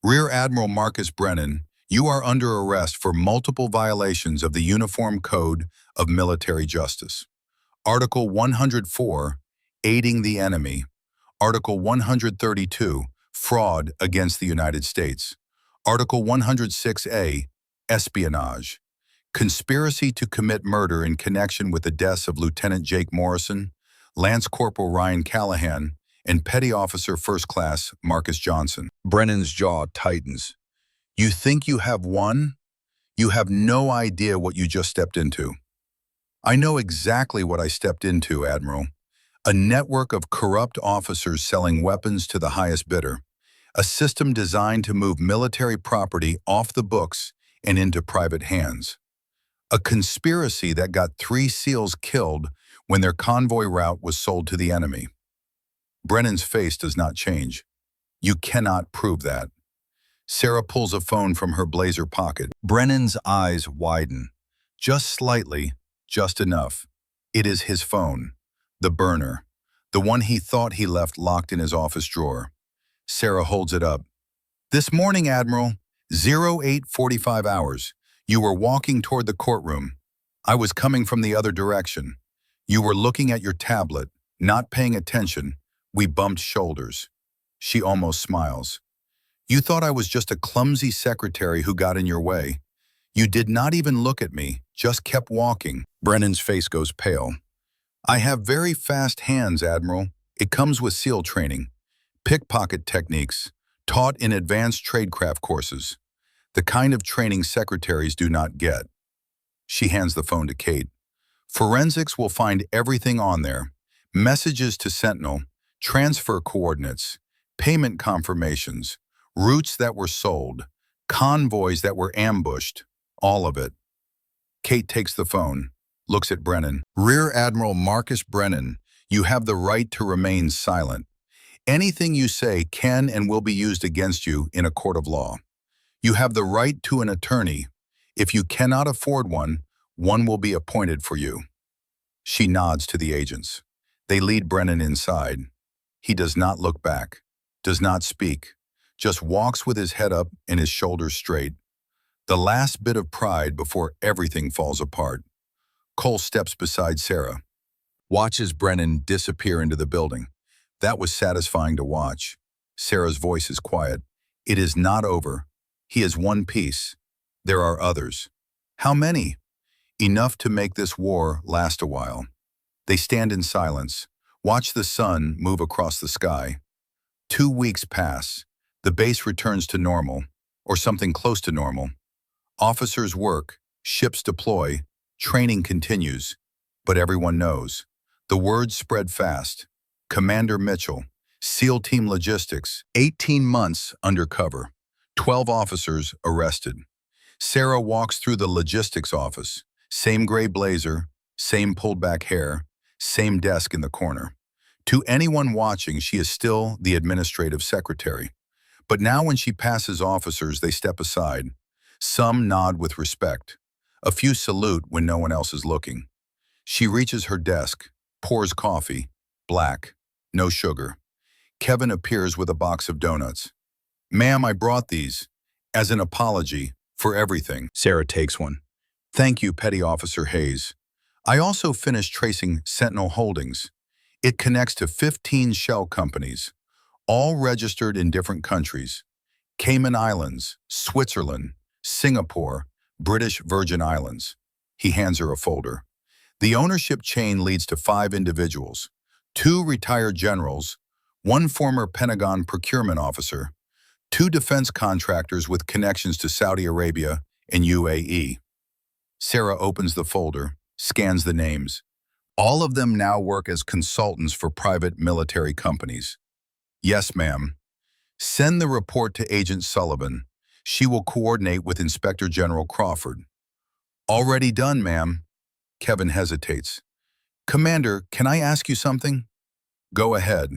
"Rear Admiral Marcus Brennan, you are under arrest for multiple violations of the Uniform Code of Military Justice. Article 104, aiding the enemy. Article 132, fraud against the United States. Article 106A, espionage. Conspiracy to commit murder in connection with the deaths of Lieutenant Jake Morrison, Lance Corporal Ryan Callahan, and Petty Officer First Class Marcus Johnson." Brennan's jaw tightens. "You think you have won? You have no idea what you just stepped into." "I know exactly what I stepped into, Admiral. A network of corrupt officers selling weapons to the highest bidder. A system designed to move military property off the books and into private hands. A conspiracy that got 3 SEALs killed when their convoy route was sold to the enemy." Brennan's face does not change. "You cannot prove that." Sarah pulls a phone from her blazer pocket. Brennan's eyes widen. Just slightly, just enough. It is his phone. The burner. The one he thought he left locked in his office drawer. Sarah holds it up. "This morning, Admiral, 08:45 hours. You were walking toward the courtroom. I was coming from the other direction. You were looking at your tablet, not paying attention. We bumped shoulders." She almost smiles. "You thought I was just a clumsy secretary who got in your way. You did not even look at me, just kept walking." Brennan's face goes pale. "I have very fast hands, Admiral. It comes with SEAL training. Pickpocket techniques, taught in advanced tradecraft courses. The kind of training secretaries do not get." She hands the phone to Kate. "Forensics will find everything on there. Messages to Sentinel, transfer coordinates, payment confirmations, routes that were sold, convoys that were ambushed, all of it." Kate takes the phone, looks at Brennan. "Rear Admiral Marcus Brennan, you have the right to remain silent. Anything you say can and will be used against you in a court of law. You have the right to an attorney. If you cannot afford one, one will be appointed for you." She nods to the agents. They lead Brennan inside. He does not look back, does not speak, just walks with his head up and his shoulders straight. The last bit of pride before everything falls apart. Cole steps beside Sarah, watches Brennan disappear into the building. That was satisfying to watch. Sarah's voice is quiet. "It is not over. He is one piece. There are others." "How many?" "Enough to make this war last a while." They stand in silence, watch the sun move across the sky. 2 weeks pass. The base returns to normal, or something close to normal. Officers work, ships deploy, training continues. But everyone knows. The words spread fast. Commander Mitchell, SEAL Team Logistics, 18 months undercover. 12 officers arrested. Sarah walks through the logistics office. Same gray blazer, same pulled back hair, same desk in the corner. To anyone watching, she is still the administrative secretary. But now when she passes officers, they step aside. Some nod with respect. A few salute when no one else is looking. She reaches her desk, pours coffee, black, no sugar. Kevin appears with a box of donuts. "Ma'am, I brought these, as an apology, for everything." Sarah takes one. "Thank you, Petty Officer Hayes. I also finished tracing Sentinel Holdings. It connects to 15 shell companies, all registered in different countries. Cayman Islands, Switzerland, Singapore, British Virgin Islands." He hands her a folder. "The ownership chain leads to 5 individuals, 2 retired generals, 1 former Pentagon procurement officer, 2 defense contractors with connections to Saudi Arabia and UAE. Sarah opens the folder, scans the names. All of them now work as consultants for private military companies. Yes, ma'am. Send the report to Agent Sullivan. She will coordinate with Inspector General Crawford. Already done, ma'am. Kevin hesitates. Commander, can I ask you something? Go ahead.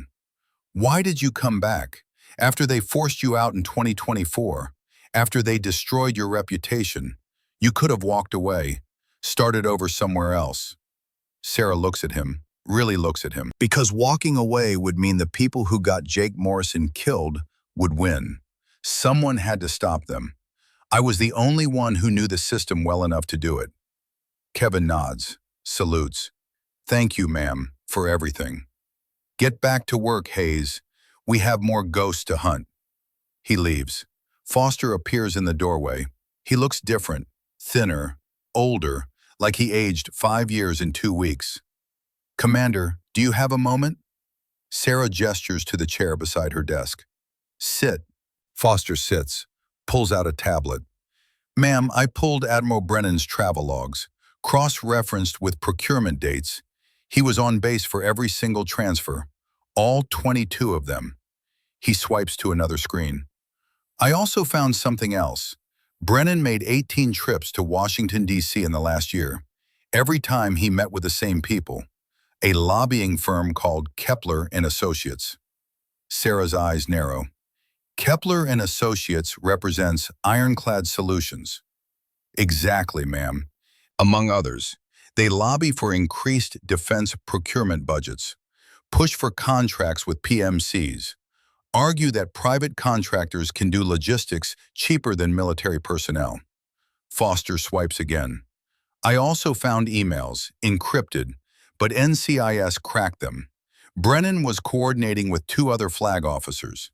Why did you come back? After they forced you out in 2024, after they destroyed your reputation, you could have walked away, started over somewhere else. Sarah looks at him, really looks at him. Because walking away would mean the people who got Jake Morrison killed would win. Someone had to stop them. I was the only one who knew the system well enough to do it. Kevin nods, salutes. Thank you, ma'am, for everything. Get back to work, Hayes. We have more ghosts to hunt. He leaves. Foster appears in the doorway. He looks different, thinner, older, like he aged 5 years in 2 weeks. Commander, do you have a moment? Sarah gestures to the chair beside her desk. Sit. Foster sits, pulls out a tablet. Ma'am, I pulled Admiral Brennan's travel logs, cross-referenced with procurement dates. He was on base for every single transfer, all 22 of them. He swipes to another screen. I also found something else. Brennan made 18 trips to Washington, D.C. in the last year. Every time he met with the same people, a lobbying firm called Kepler and Associates. Sarah's eyes narrow. Kepler and Associates represents Ironclad Solutions. Exactly, ma'am. Among others, they lobby for increased defense procurement budgets, push for contracts with PMCs, argue that private contractors can do logistics cheaper than military personnel. Foster swipes again. I also found emails, encrypted, but NCIS cracked them. Brennan was coordinating with 2 other flag officers.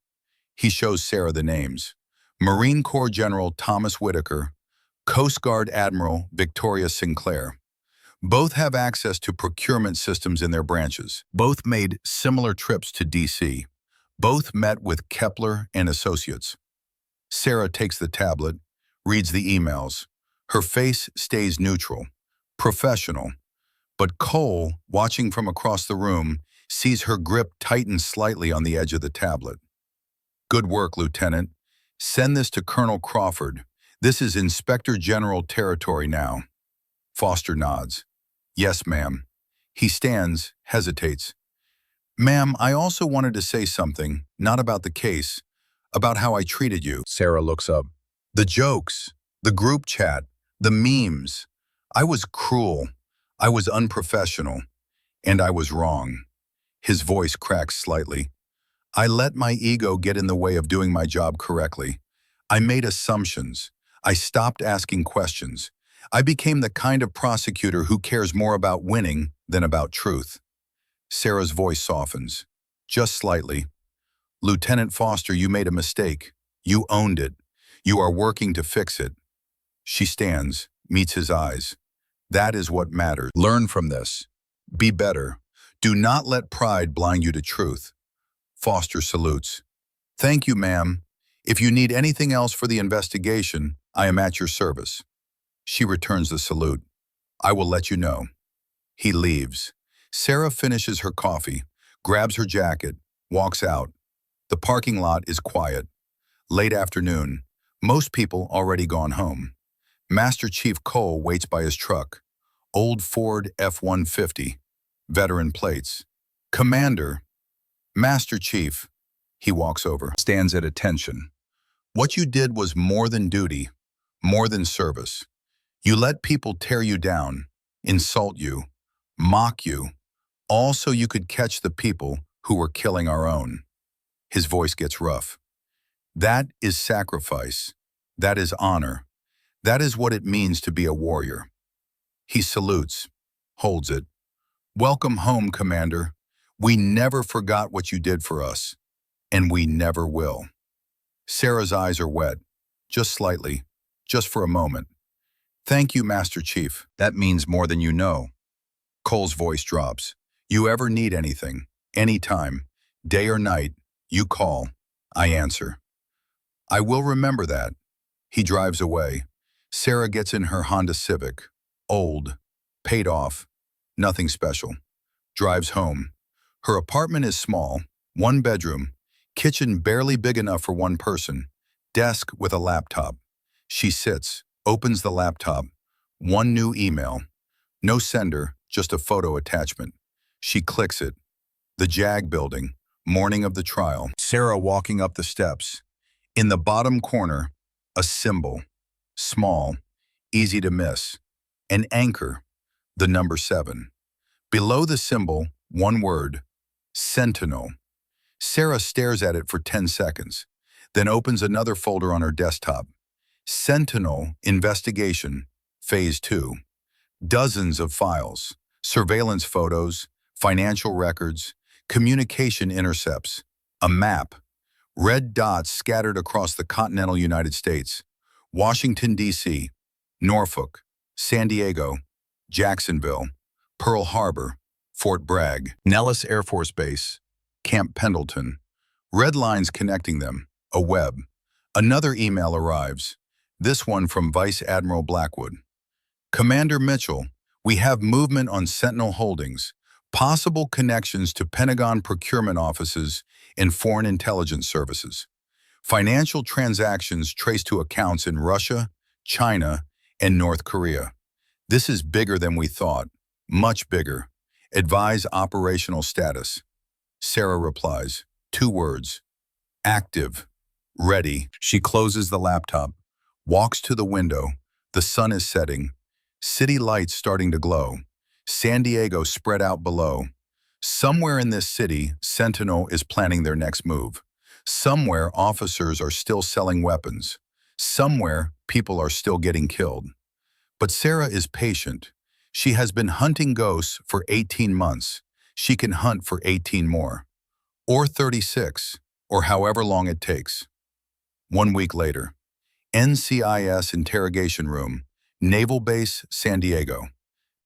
He shows Sarah the names. Marine Corps General Thomas Whitaker, Coast Guard Admiral Victoria Sinclair. Both have access to procurement systems in their branches. Both made similar trips to D.C. Both met with Kepler and Associates. Sarah takes the tablet, reads the emails. Her face stays neutral, professional. But Cole, watching from across the room, sees her grip tighten slightly on the edge of the tablet. Good work, Lieutenant. Send this to Colonel Crawford. This is Inspector General territory now. Foster nods. Yes, ma'am. He stands, hesitates. Ma'am, I also wanted to say something, not about the case, about how I treated you. Sarah looks up. The jokes, the group chat, the memes. I was cruel. I was unprofessional. And I was wrong. His voice cracks slightly. I let my ego get in the way of doing my job correctly. I made assumptions. I stopped asking questions. I became the kind of prosecutor who cares more about winning than about truth. Sarah's voice softens, just slightly. Lieutenant Foster, you made a mistake. You owned it. You are working to fix it. She stands, meets his eyes. That is what matters. Learn from this. Be better. Do not let pride blind you to truth. Foster salutes. Thank you, ma'am. If you need anything else for the investigation, I am at your service. She returns the salute. I will let you know. He leaves. Sarah finishes her coffee, grabs her jacket, walks out. The parking lot is quiet. Late afternoon. Most people already gone home. Master Chief Cole waits by his truck. Old Ford F-150. Veteran plates. Commander. Master Chief. He walks over, stands at attention. What you did was more than duty, more than service. You let people tear you down, insult you, mock you, all so you could catch the people who were killing our own. His voice gets rough. That is sacrifice. That is honor. That is what it means to be a warrior. He salutes, holds it. Welcome home, Commander. We never forgot what you did for us, and we never will. Sarah's eyes are wet, just slightly, just for a moment. Thank you, Master Chief. That means more than you know. Cole's voice drops. You ever need anything, anytime, day or night, you call, I answer. I will remember that. He drives away. Sarah gets in her Honda Civic. Old, paid off, Nothing special. Drives home. Her apartment is small, one bedroom, kitchen barely big enough for one person, desk with a laptop. She sits, opens the laptop. One new email. No sender, just a photo attachment. She clicks it. The JAG building, morning of the trial. Sarah walking up the steps. In the bottom corner, a symbol. Small, easy to miss. An anchor, the number 7. Below the symbol, one word, Sentinel. Sarah stares at it for 10 seconds, then opens another folder on her desktop. Sentinel Investigation, Phase 2. Dozens of files, surveillance photos, financial records, communication intercepts, a map, red dots scattered across the continental United States, Washington, D.C., Norfolk, San Diego, Jacksonville, Pearl Harbor, Fort Bragg, Nellis Air Force Base, Camp Pendleton. Red lines connecting them, a web. Another email arrives, this one from Vice Admiral Blackwood. Commander Mitchell, we have movement on Sentinel Holdings, possible connections to Pentagon procurement offices and foreign intelligence services. Financial transactions traced to accounts in Russia, China, and North Korea. This is bigger than we thought, much bigger. Advise operational status. Sarah replies, 2 words, active, ready. She closes the laptop, walks to the window. The sun is setting. City lights starting to glow. San Diego spread out below. Somewhere in this city, Sentinel is planning their next move. Somewhere, officers are still selling weapons. Somewhere, people are still getting killed. But Sarah is patient. She has been hunting ghosts for 18 months. She can hunt for 18 more. Or 36, or however long it takes. 1 week later, NCIS interrogation room, Naval Base, San Diego.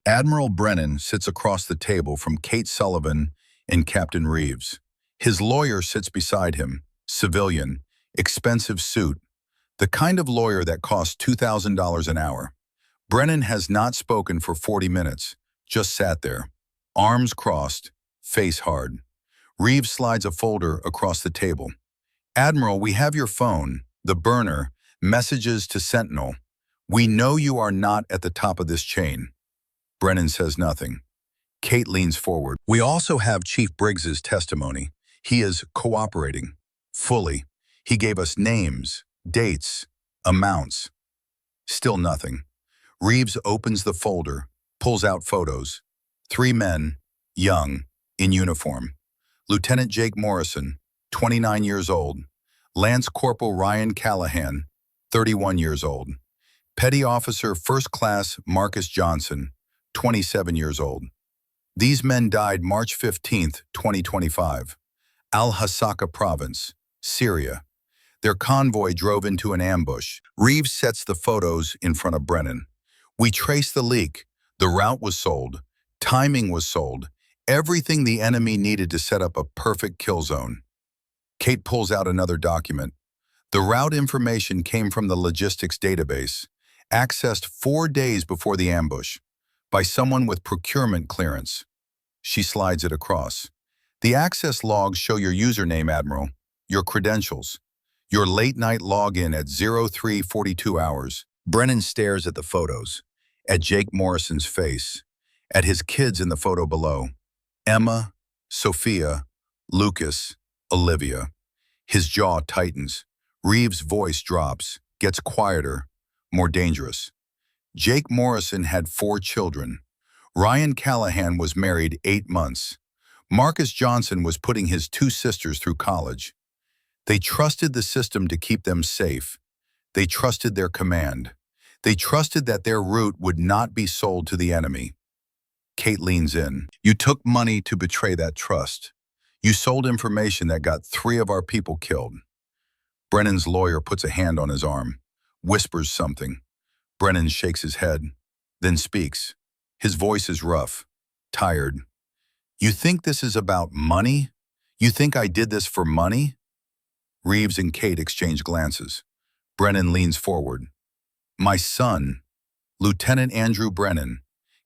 Admiral Brennan sits across the table from Kate Sullivan and Captain Reeves. His lawyer sits beside him, civilian, expensive suit, the kind of lawyer that costs $2,000 an hour. Brennan has not spoken for 40 minutes, just sat there, arms crossed, face hard. Reeves slides a folder across the table. Admiral, we have your phone, the burner, messages to Sentinel. We know you are not at the top of this chain. Brennan says nothing. Kate leans forward. We also have Chief Briggs's testimony. He is cooperating, fully. He gave us names, dates, amounts. Still nothing. Reeves opens the folder, pulls out photos. 3 men, young, in uniform. Lieutenant Jake Morrison, 29 years old. Lance Corporal Ryan Callahan, 31 years old. Petty Officer First Class Marcus Johnson, 27 years old. These men died March 15, 2025. Al-Hasaka Province, Syria. Their convoy drove into an ambush. Reeves sets the photos in front of Brennan. We traced the leak. The route was sold. Timing was sold. Everything the enemy needed to set up a perfect kill zone. Kate pulls out another document. The route information came from the logistics database, accessed 4 days before the ambush, by someone with procurement clearance. She slides it across. The access logs show your username, Admiral, your credentials, your late-night login at 0342 hours. Brennan stares at the photos, at Jake Morrison's face, at his kids in the photo below. Emma, Sophia, Lucas, Olivia. His jaw tightens. Reeves' voice drops, gets quieter, more dangerous. Jake Morrison had 4 children. Ryan Callahan was married 8 months. Marcus Johnson was putting his 2 sisters through college. They trusted the system to keep them safe. They trusted their command. They trusted that their route would not be sold to the enemy. Kate leans in. You took money to betray that trust. You sold information that got 3 of our people killed. Brennan's lawyer puts a hand on his arm, whispers something. Brennan shakes his head, then speaks. His voice is rough, tired. You think this is about money? You think I did this for money? Reeves and Kate exchange glances. Brennan leans forward. My son, Lieutenant Andrew Brennan,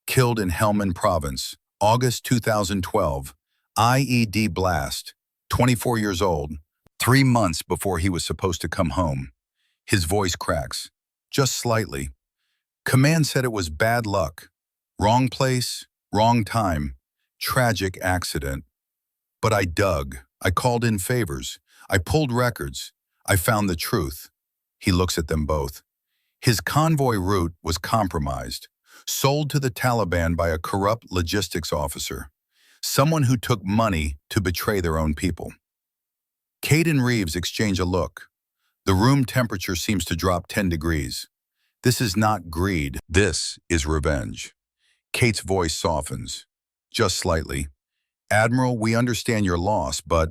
Killed in Helmand Province, August 2012. IED blast. 24 years old. 3 months before he was supposed to come home. His voice cracks. Just slightly. Command said it was bad luck. Wrong place, wrong time. Tragic accident. But I dug. I called in favors. I pulled records. I found the truth. He looks at them both. His convoy route was compromised, sold to the Taliban by a corrupt logistics officer, someone who took money to betray their own people. Kate and Reeves exchange a look. The room temperature seems to drop 10 degrees. This is not greed. This is revenge. Kate's voice softens, just slightly. Admiral, we understand your loss, but...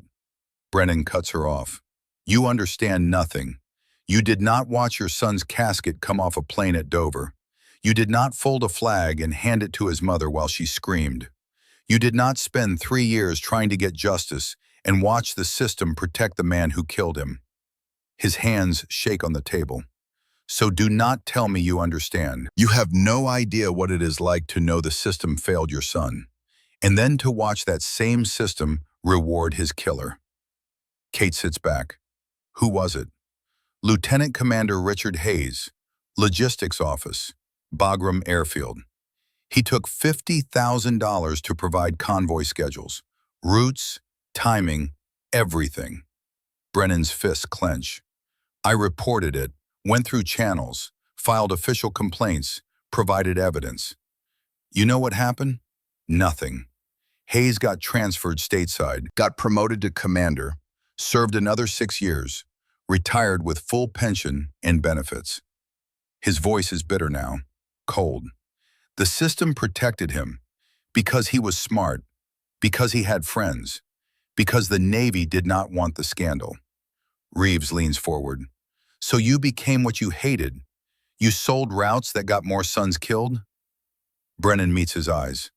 Brennan cuts her off. You understand nothing. You did not watch your son's casket come off a plane at Dover. You did not fold a flag and hand it to his mother while she screamed. You did not spend 3 years trying to get justice and watch the system protect the man who killed him. His hands shake on the table. So do not tell me you understand. You have no idea what it is like to know the system failed your son, and then to watch that same system reward his killer. Kate sits back. Who was it? Lieutenant Commander Richard Hayes, Logistics Office, Bagram Airfield. He took $50,000 to provide convoy schedules, routes, timing, everything. Brennan's fists clench. I reported it, went through channels, filed official complaints, provided evidence. You know what happened? Nothing. Hayes got transferred stateside, got promoted to commander, served another 6 years, retired with full pension and benefits. His voice is bitter now, cold. The system protected him because he was smart, because he had friends, because the Navy did not want the scandal. Reeves leans forward. So you became what you hated. You sold routes that got more sons killed? Brennan meets his eyes.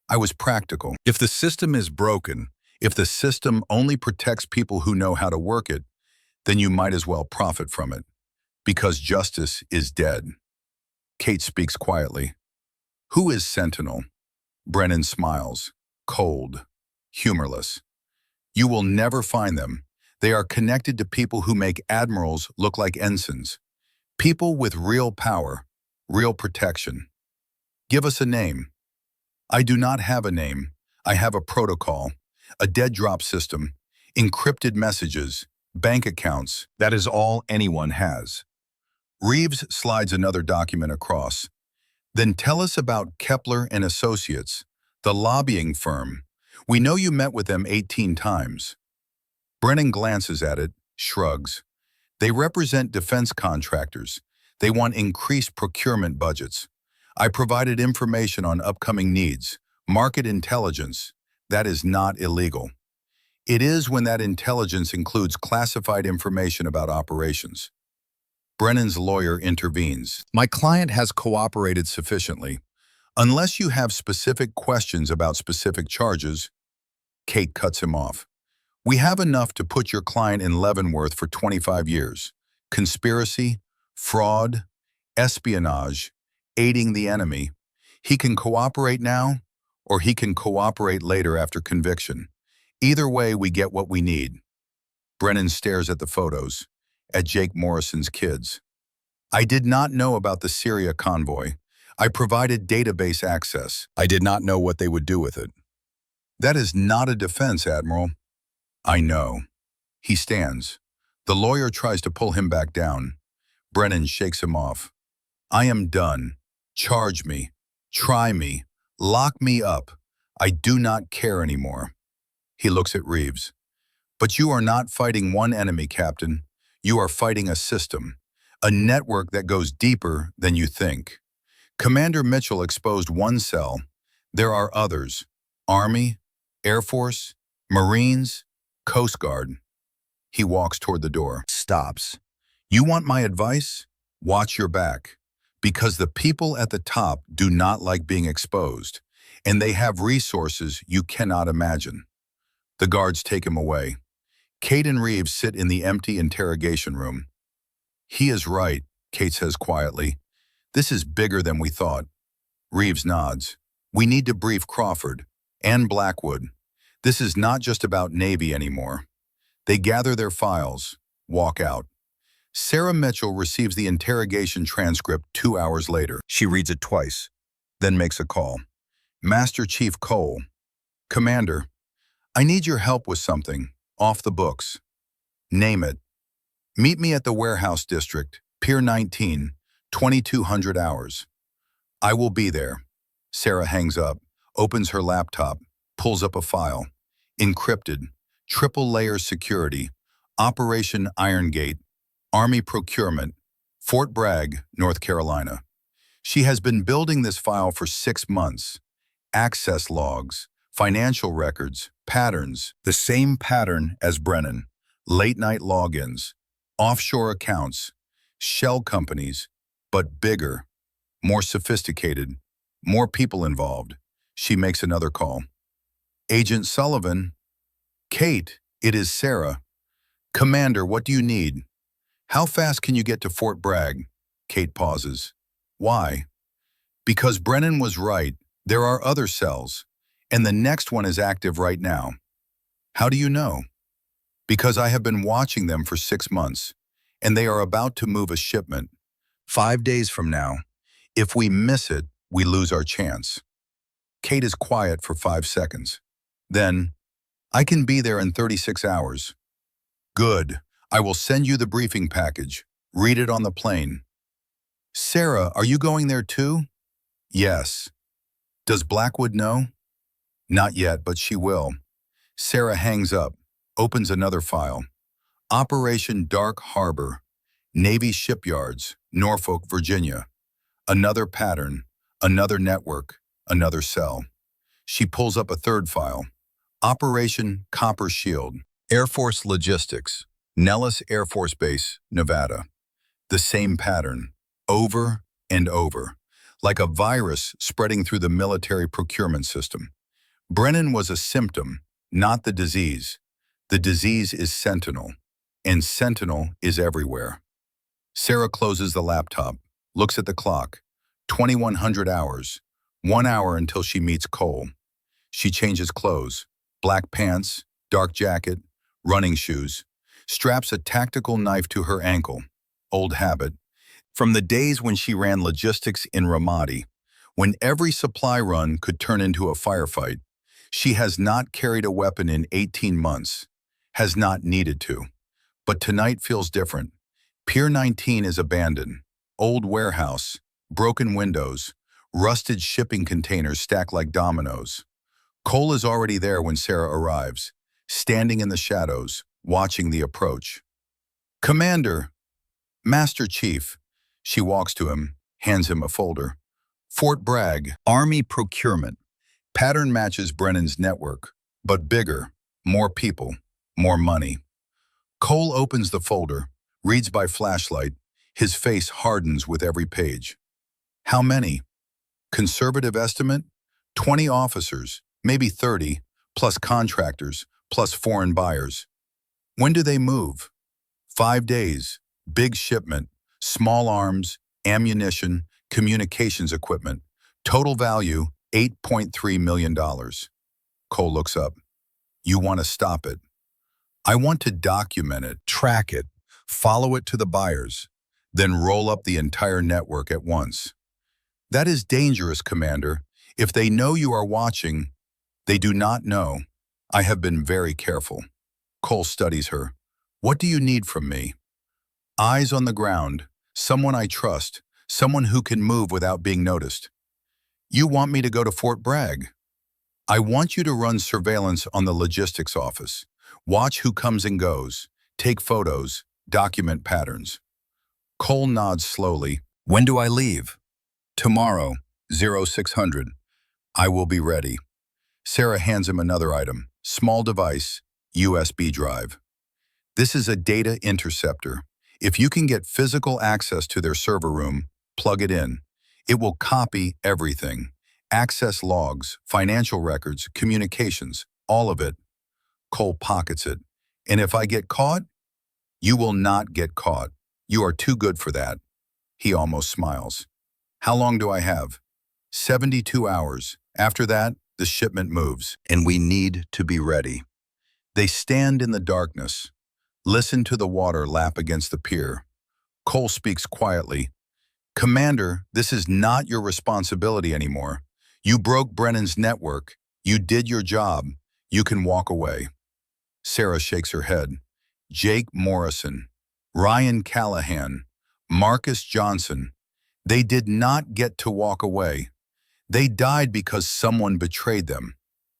I was practical. If the system is broken, if the system only protects people who know how to work it, then you might as well profit from it. Because justice is dead. Kate speaks quietly. Who is Sentinel? Brennan smiles, cold, humorless. You will never find them. They are connected to people who make admirals look like ensigns. People with real power, real protection. Give us a name. I do not have a name. I have a protocol, a dead drop system, encrypted messages, bank accounts. That is all anyone has. Reeves slides another document across. Then tell us about Kepler and Associates, the lobbying firm. We know you met with them 18 times. Brennan glances at it, shrugs. They represent defense contractors. They want increased procurement budgets. I provided information on upcoming needs, market intelligence. That is not illegal. It is when that intelligence includes classified information about operations. Brennan's lawyer intervenes. My client has cooperated sufficiently. Unless you have specific questions about specific charges, Kate cuts him off. We have enough to put your client in Leavenworth for 25 years. Conspiracy, fraud, espionage, aiding the enemy. He can cooperate now, or he can cooperate later after conviction. Either way, we get what we need. Brennan stares at the photos, at Jake Morrison's kids. I did not know about the Syria convoy. I provided database access. I did not know what they would do with it. That is not a defense, Admiral. I know. He stands. The lawyer tries to pull him back down. Brennan shakes him off. I am done. Charge me. Try me. Lock me up. I do not care anymore. He looks at Reeves. But you are not fighting one enemy, Captain. You are fighting a system, a network that goes deeper than you think. Commander Mitchell exposed one cell. There are others. Army, Air Force, Marines, Coast Guard. He walks toward the door, stops. You want my advice? Watch your back. Because the people at the top do not like being exposed, and they have resources you cannot imagine. The guards take him away. Kate and Reeves sit in the empty interrogation room. He is right, Kate says quietly. This is bigger than we thought. Reeves nods. We need to brief Crawford and Blackwood. This is not just about Navy anymore. They gather their files, walk out. Sarah Mitchell receives the interrogation transcript 2 hours later. She reads it twice, then makes a call. Master Chief Cole. Commander, I need your help with something, off the books. Name it. Meet me at the warehouse district, Pier 19, 2200 hours. I will be there. Sarah hangs up, opens her laptop, pulls up a file. Encrypted, triple-layer security, Operation Iron Gate, Army Procurement, Fort Bragg, North Carolina. She has been building this file for 6 months. Access logs, financial records, patterns, the same pattern as Brennan. Late-night logins, offshore accounts, shell companies, but bigger, more sophisticated, more people involved. She makes another call. Agent Sullivan. Kate, it is Sarah. Commander, what do you need? How fast can you get to Fort Bragg? Kate pauses. Why? Because Brennan was right. There are other cells, and the next one is active right now. How do you know? Because I have been watching them for 6 months, and they are about to move a shipment. 5 days from now. If we miss it, we lose our chance. Kate is quiet for 5 seconds. Then, I can be there in 36 hours. Good. I will send you the briefing package. Read it on the plane. Sarah, are you going there too? Yes. Does Blackwood know? Not yet, but she will. Sarah hangs up, opens another file. Operation Dark Harbor, Navy Shipyards, Norfolk, Virginia. Another pattern, another network, another cell. She pulls up a third file. Operation Copper Shield, Air Force Logistics, Nellis Air Force Base, Nevada. The same pattern, over and over, like a virus spreading through the military procurement system. Brennan was a symptom, not the disease. The disease is Sentinel, and Sentinel is everywhere. Sarah closes the laptop, looks at the clock. 2100 hours, 1 hour until she meets Cole. She changes clothes, black pants, dark jacket, running shoes, straps a tactical knife to her ankle, old habit, from the days when she ran logistics in Ramadi, when every supply run could turn into a firefight. She has not carried a weapon in 18 months, has not needed to. But tonight feels different. Pier 19 is abandoned, old warehouse, broken windows, rusted shipping containers stacked like dominoes. Cole is already there when Sarah arrives, standing in the shadows, watching the approach. Commander, Master Chief. She walks to him, hands him a folder. Fort Bragg, Army Procurement. Pattern matches Brennan's network, but bigger, more people, more money. Cole opens the folder, reads by flashlight. His face hardens with every page. How many? Conservative estimate? 20 officers, maybe 30, plus contractors, plus foreign buyers. When do they move? 5 days, big shipment, small arms, ammunition, communications equipment. Total value, $8.3 million. Cole looks up. You want to stop it. I want to document it, track it, follow it to the buyers, then roll up the entire network at once. That is dangerous, Commander. If they know you are watching, they do not know. I have been very careful. Cole studies her. What do you need from me? Eyes on the ground, someone I trust, someone who can move without being noticed. You want me to go to Fort Bragg? I want you to run surveillance on the logistics office. Watch who comes and goes. Take photos. Document patterns. Cole nods slowly. When do I leave? Tomorrow, 0600. I will be ready. Sarah hands him another item. Small device, USB drive. This is a data interceptor. If you can get physical access to their server room, plug it in. It will copy everything. Access logs, financial records, communications, all of it. Cole pockets it. And if I get caught? You will not get caught. You are too good for that. He almost smiles. How long do I have? 72 hours. After that, the shipment moves, and we need to be ready. They stand in the darkness. Listen to the water lap against the pier. Cole speaks quietly. Commander, this is not your responsibility anymore. You broke Brennan's network. You did your job. You can walk away. Sarah shakes her head. Jake Morrison, Ryan Callahan, Marcus Johnson. They did not get to walk away. They died because someone betrayed them,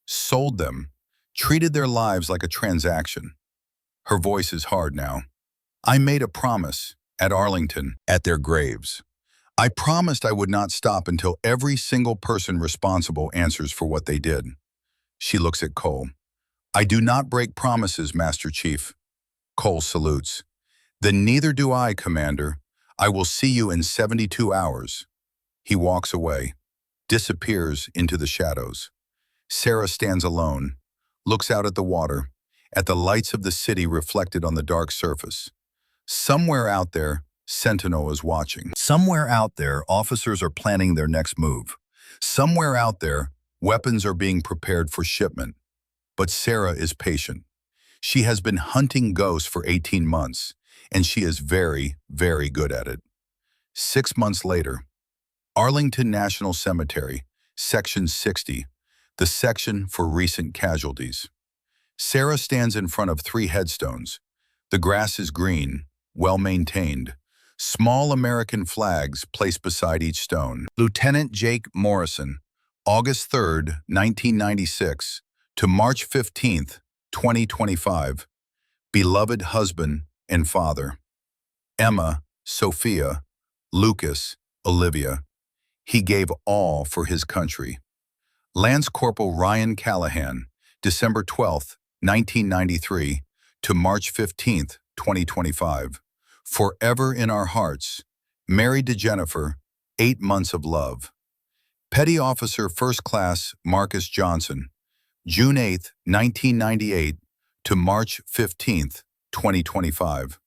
sold them, treated their lives like a transaction. Her voice is hard now. I made a promise at Arlington, at their graves. I promised I would not stop until every single person responsible answers for what they did. She looks at Cole. I do not break promises, Master Chief. Cole salutes. Then neither do I, Commander. I will see you in 72 hours. He walks away, disappears into the shadows. Sarah stands alone, looks out at the water, at the lights of the city reflected on the dark surface. Somewhere out there, Sentinel is watching. Somewhere out there, officers are planning their next move. Somewhere out there, weapons are being prepared for shipment. But Sarah is patient. She has been hunting ghosts for 18 months, and she is very, very good at it. 6 months later, Arlington National Cemetery, Section 60, the section for recent casualties. Sarah stands in front of 3 headstones. The grass is green, well-maintained. Small American flags placed beside each stone. Lieutenant Jake Morrison, August 3rd, 1996, to March 15th, 2025. Beloved husband and father. Emma, Sophia, Lucas, Olivia. He gave all for his country. Lance Corporal Ryan Callahan, December 12th, 1993, to March 15th, 2025. Forever in our hearts. Married to Jennifer, 8 months of love. Petty Officer First Class Marcus Johnson, June 8th, 1998, to March 15th, 2025.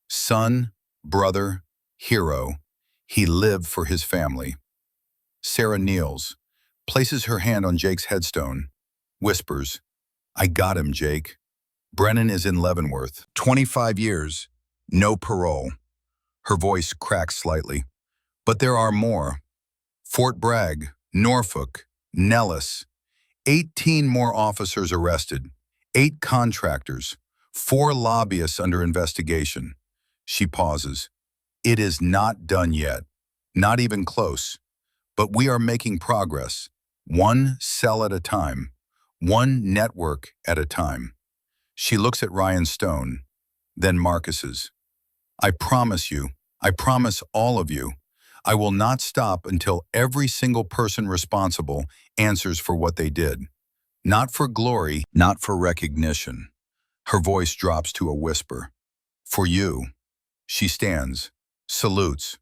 Son, brother, hero. He lived for his family. Sarah kneels, places her hand on Jake's headstone, whispers, I got him, Jake. Brennan is in Leavenworth. 25 years, no parole. Her voice cracks slightly. But there are more. Fort Bragg, Norfolk, Nellis. 18 more officers arrested. 8 contractors. 4 lobbyists under investigation. She pauses. It is not done yet. Not even close. But we are making progress. One cell at a time. One network at a time. She looks at Ryan Stone, then Marcus's. I promise you, I promise all of you, I will not stop until every single person responsible answers for what they did. Not for glory, not for recognition. Her voice drops to a whisper. For you. She stands, salutes,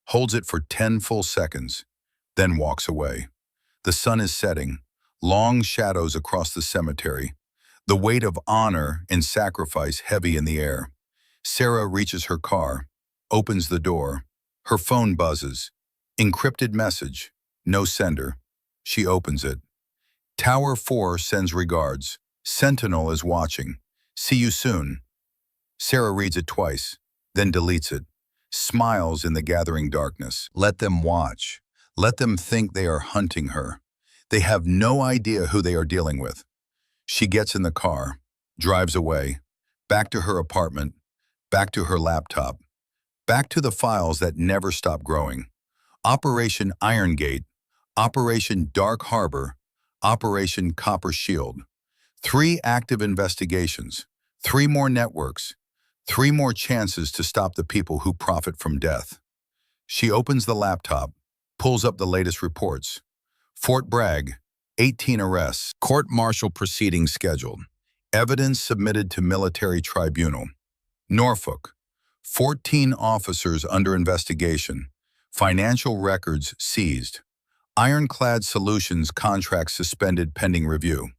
holds it for 10 full seconds, then walks away. The sun is setting, long shadows across the cemetery, the weight of honor and sacrifice heavy in the air. Sarah reaches her car, opens the door. Her phone buzzes. Encrypted message. No sender. She opens it. Tower 4 sends regards. Sentinel is watching. See you soon. Sarah reads it twice, then deletes it. Smiles in the gathering darkness. Let them watch. Let them think they are hunting her. They have no idea who they are dealing with. She gets in the car, drives away, back to her apartment, back to her laptop, back to the files that never stop growing. Operation Iron Gate, Operation Dark Harbor, Operation Copper Shield. 3 active investigations, 3 more networks, 3 more chances to stop the people who profit from death. She opens the laptop, pulls up the latest reports. Fort Bragg, 18 arrests. Court-martial proceedings scheduled. Evidence submitted to military tribunal. Norfolk, 14 officers under investigation. Financial records seized. Ironclad Solutions contract suspended pending review.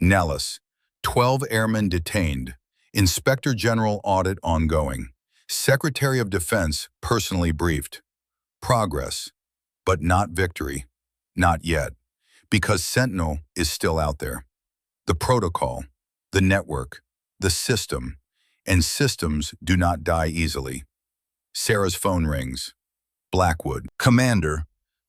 Nellis, 12 airmen detained. Inspector General audit ongoing. Secretary of Defense personally briefed. Progress, but not victory. Not yet, because Sentinel is still out there. The protocol, the network, the system, and systems do not die easily. Sarah's phone rings. Blackwood. Commander,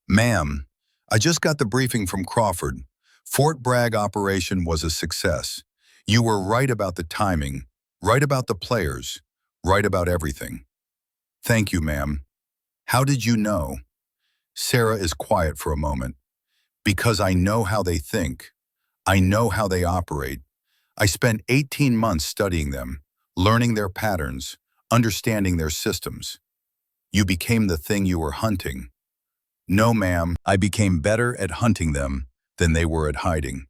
ma'am, I just got the briefing from Crawford. Fort Bragg operation was a success. You were right about the timing, right about the players, right about everything. Thank you, ma'am. How did you know? Sarah is quiet for a moment. Because I know how they think. I know how they operate. I spent 18 months studying them, learning their patterns, understanding their systems. You became the thing you were hunting. No, ma'am, I became better at hunting them than they were at hiding.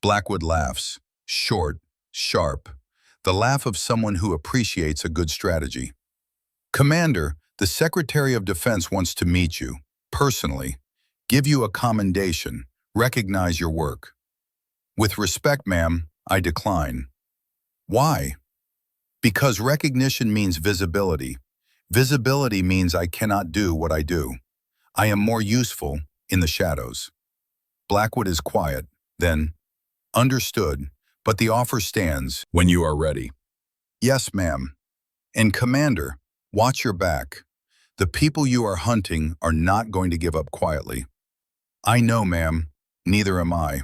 Blackwood laughs, short, sharp, the laugh of someone who appreciates a good strategy. Commander, the Secretary of Defense wants to meet you, personally, give you a commendation, recognize your work. With respect, ma'am, I decline. Why? Because recognition means visibility. Visibility means I cannot do what I do. I am more useful in the shadows. Blackwood is quiet, then, understood, but the offer stands when you are ready. Yes, ma'am. And Commander, watch your back. The people you are hunting are not going to give up quietly. I know, ma'am. Neither am I.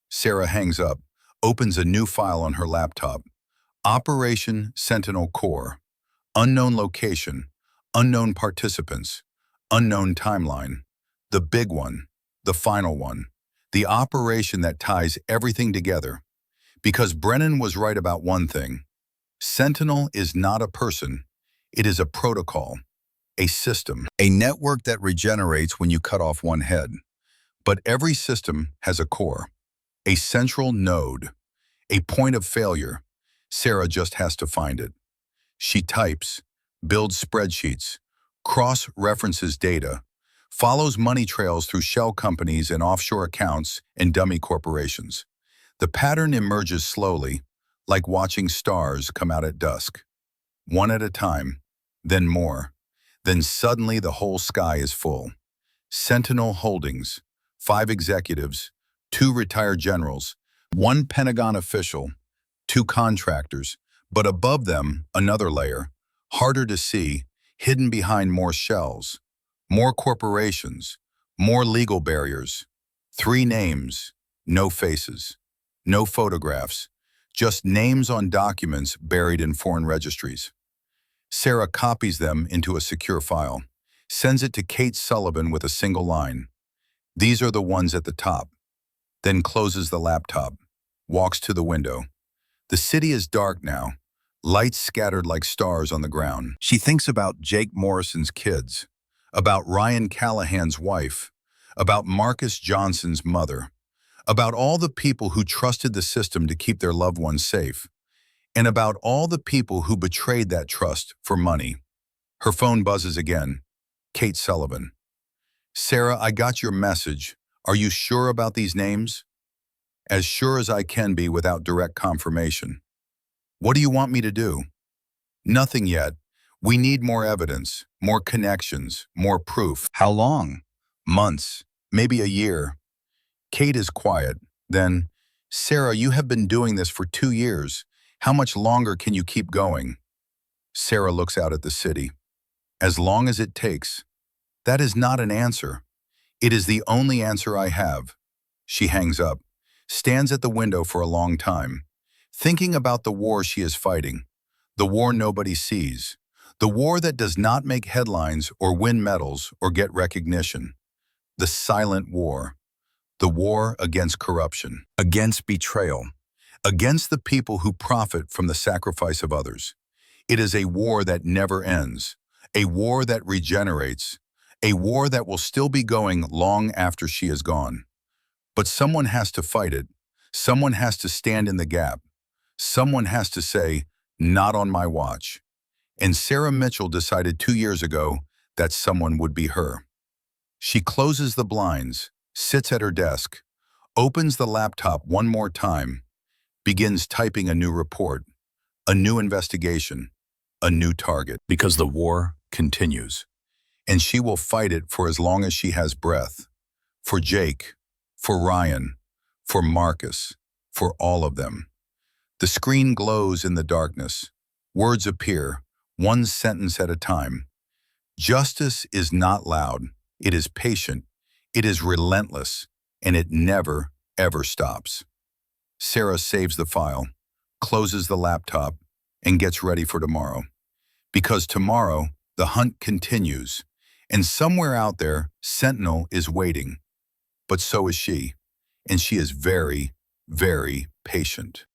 Sarah hangs up, opens a new file on her laptop. Operation Sentinel Core. Unknown location, unknown participants, unknown timeline. The big one, the final one. The operation that ties everything together. Because Brennan was right about one thing. Sentinel is not a person. It is a protocol, a system, a network that regenerates when you cut off one head. But every system has a core, a central node, a point of failure. Sarah just has to find it. She types, builds spreadsheets, cross-references data, follows money trails through shell companies and offshore accounts and dummy corporations. The pattern emerges slowly, like watching stars come out at dusk. One at a time, then more. Then suddenly the whole sky is full. Sentinel Holdings, 5 executives, 2 retired generals, 1 Pentagon official, 2 contractors, but above them, another layer, harder to see, hidden behind more shells, more corporations, more legal barriers. 3 names, no faces, no photographs, just names on documents buried in foreign registries. Sarah copies them into a secure file, sends it to Kate Sullivan with a single line. These are the ones at the top. Then closes the laptop, walks to the window. The city is dark now, lights scattered like stars on the ground. She thinks about Jake Morrison's kids, about Ryan Callahan's wife, about Marcus Johnson's mother, about all the people who trusted the system to keep their loved ones safe, and about all the people who betrayed that trust for money. Her phone buzzes again. Kate Sullivan. Sarah, I got your message. Are you sure about these names? As sure as I can be without direct confirmation. What do you want me to do? Nothing yet. We need more evidence, more connections, more proof. How long? Months, maybe a year. Kate is quiet. Then, Sarah, you have been doing this for 2 years. How much longer can you keep going? Sarah looks out at the city. As long as it takes. That is not an answer. It is the only answer I have. She hangs up, stands at the window for a long time, thinking about the war she is fighting, the war nobody sees, the war that does not make headlines or win medals or get recognition, the silent war, the war against corruption, against betrayal, against the people who profit from the sacrifice of others. It is a war that never ends, a war that regenerates, a war that will still be going long after she is gone. But someone has to fight it. Someone has to stand in the gap. Someone has to say, not on my watch. And Sarah Mitchell decided 2 years ago that someone would be her. She closes the blinds, sits at her desk, opens the laptop one more time, begins typing a new report, a new investigation, a new target. Because the war continues. And she will fight it for as long as she has breath. For Jake, for Ryan, for Marcus, for all of them. The screen glows in the darkness. Words appear, one sentence at a time. Justice is not loud. It is patient. It is relentless. And it never, ever stops. Sarah saves the file, closes the laptop, and gets ready for tomorrow. Because tomorrow, the hunt continues. And somewhere out there, Sentinel is waiting. But so is she. And she is very, very patient.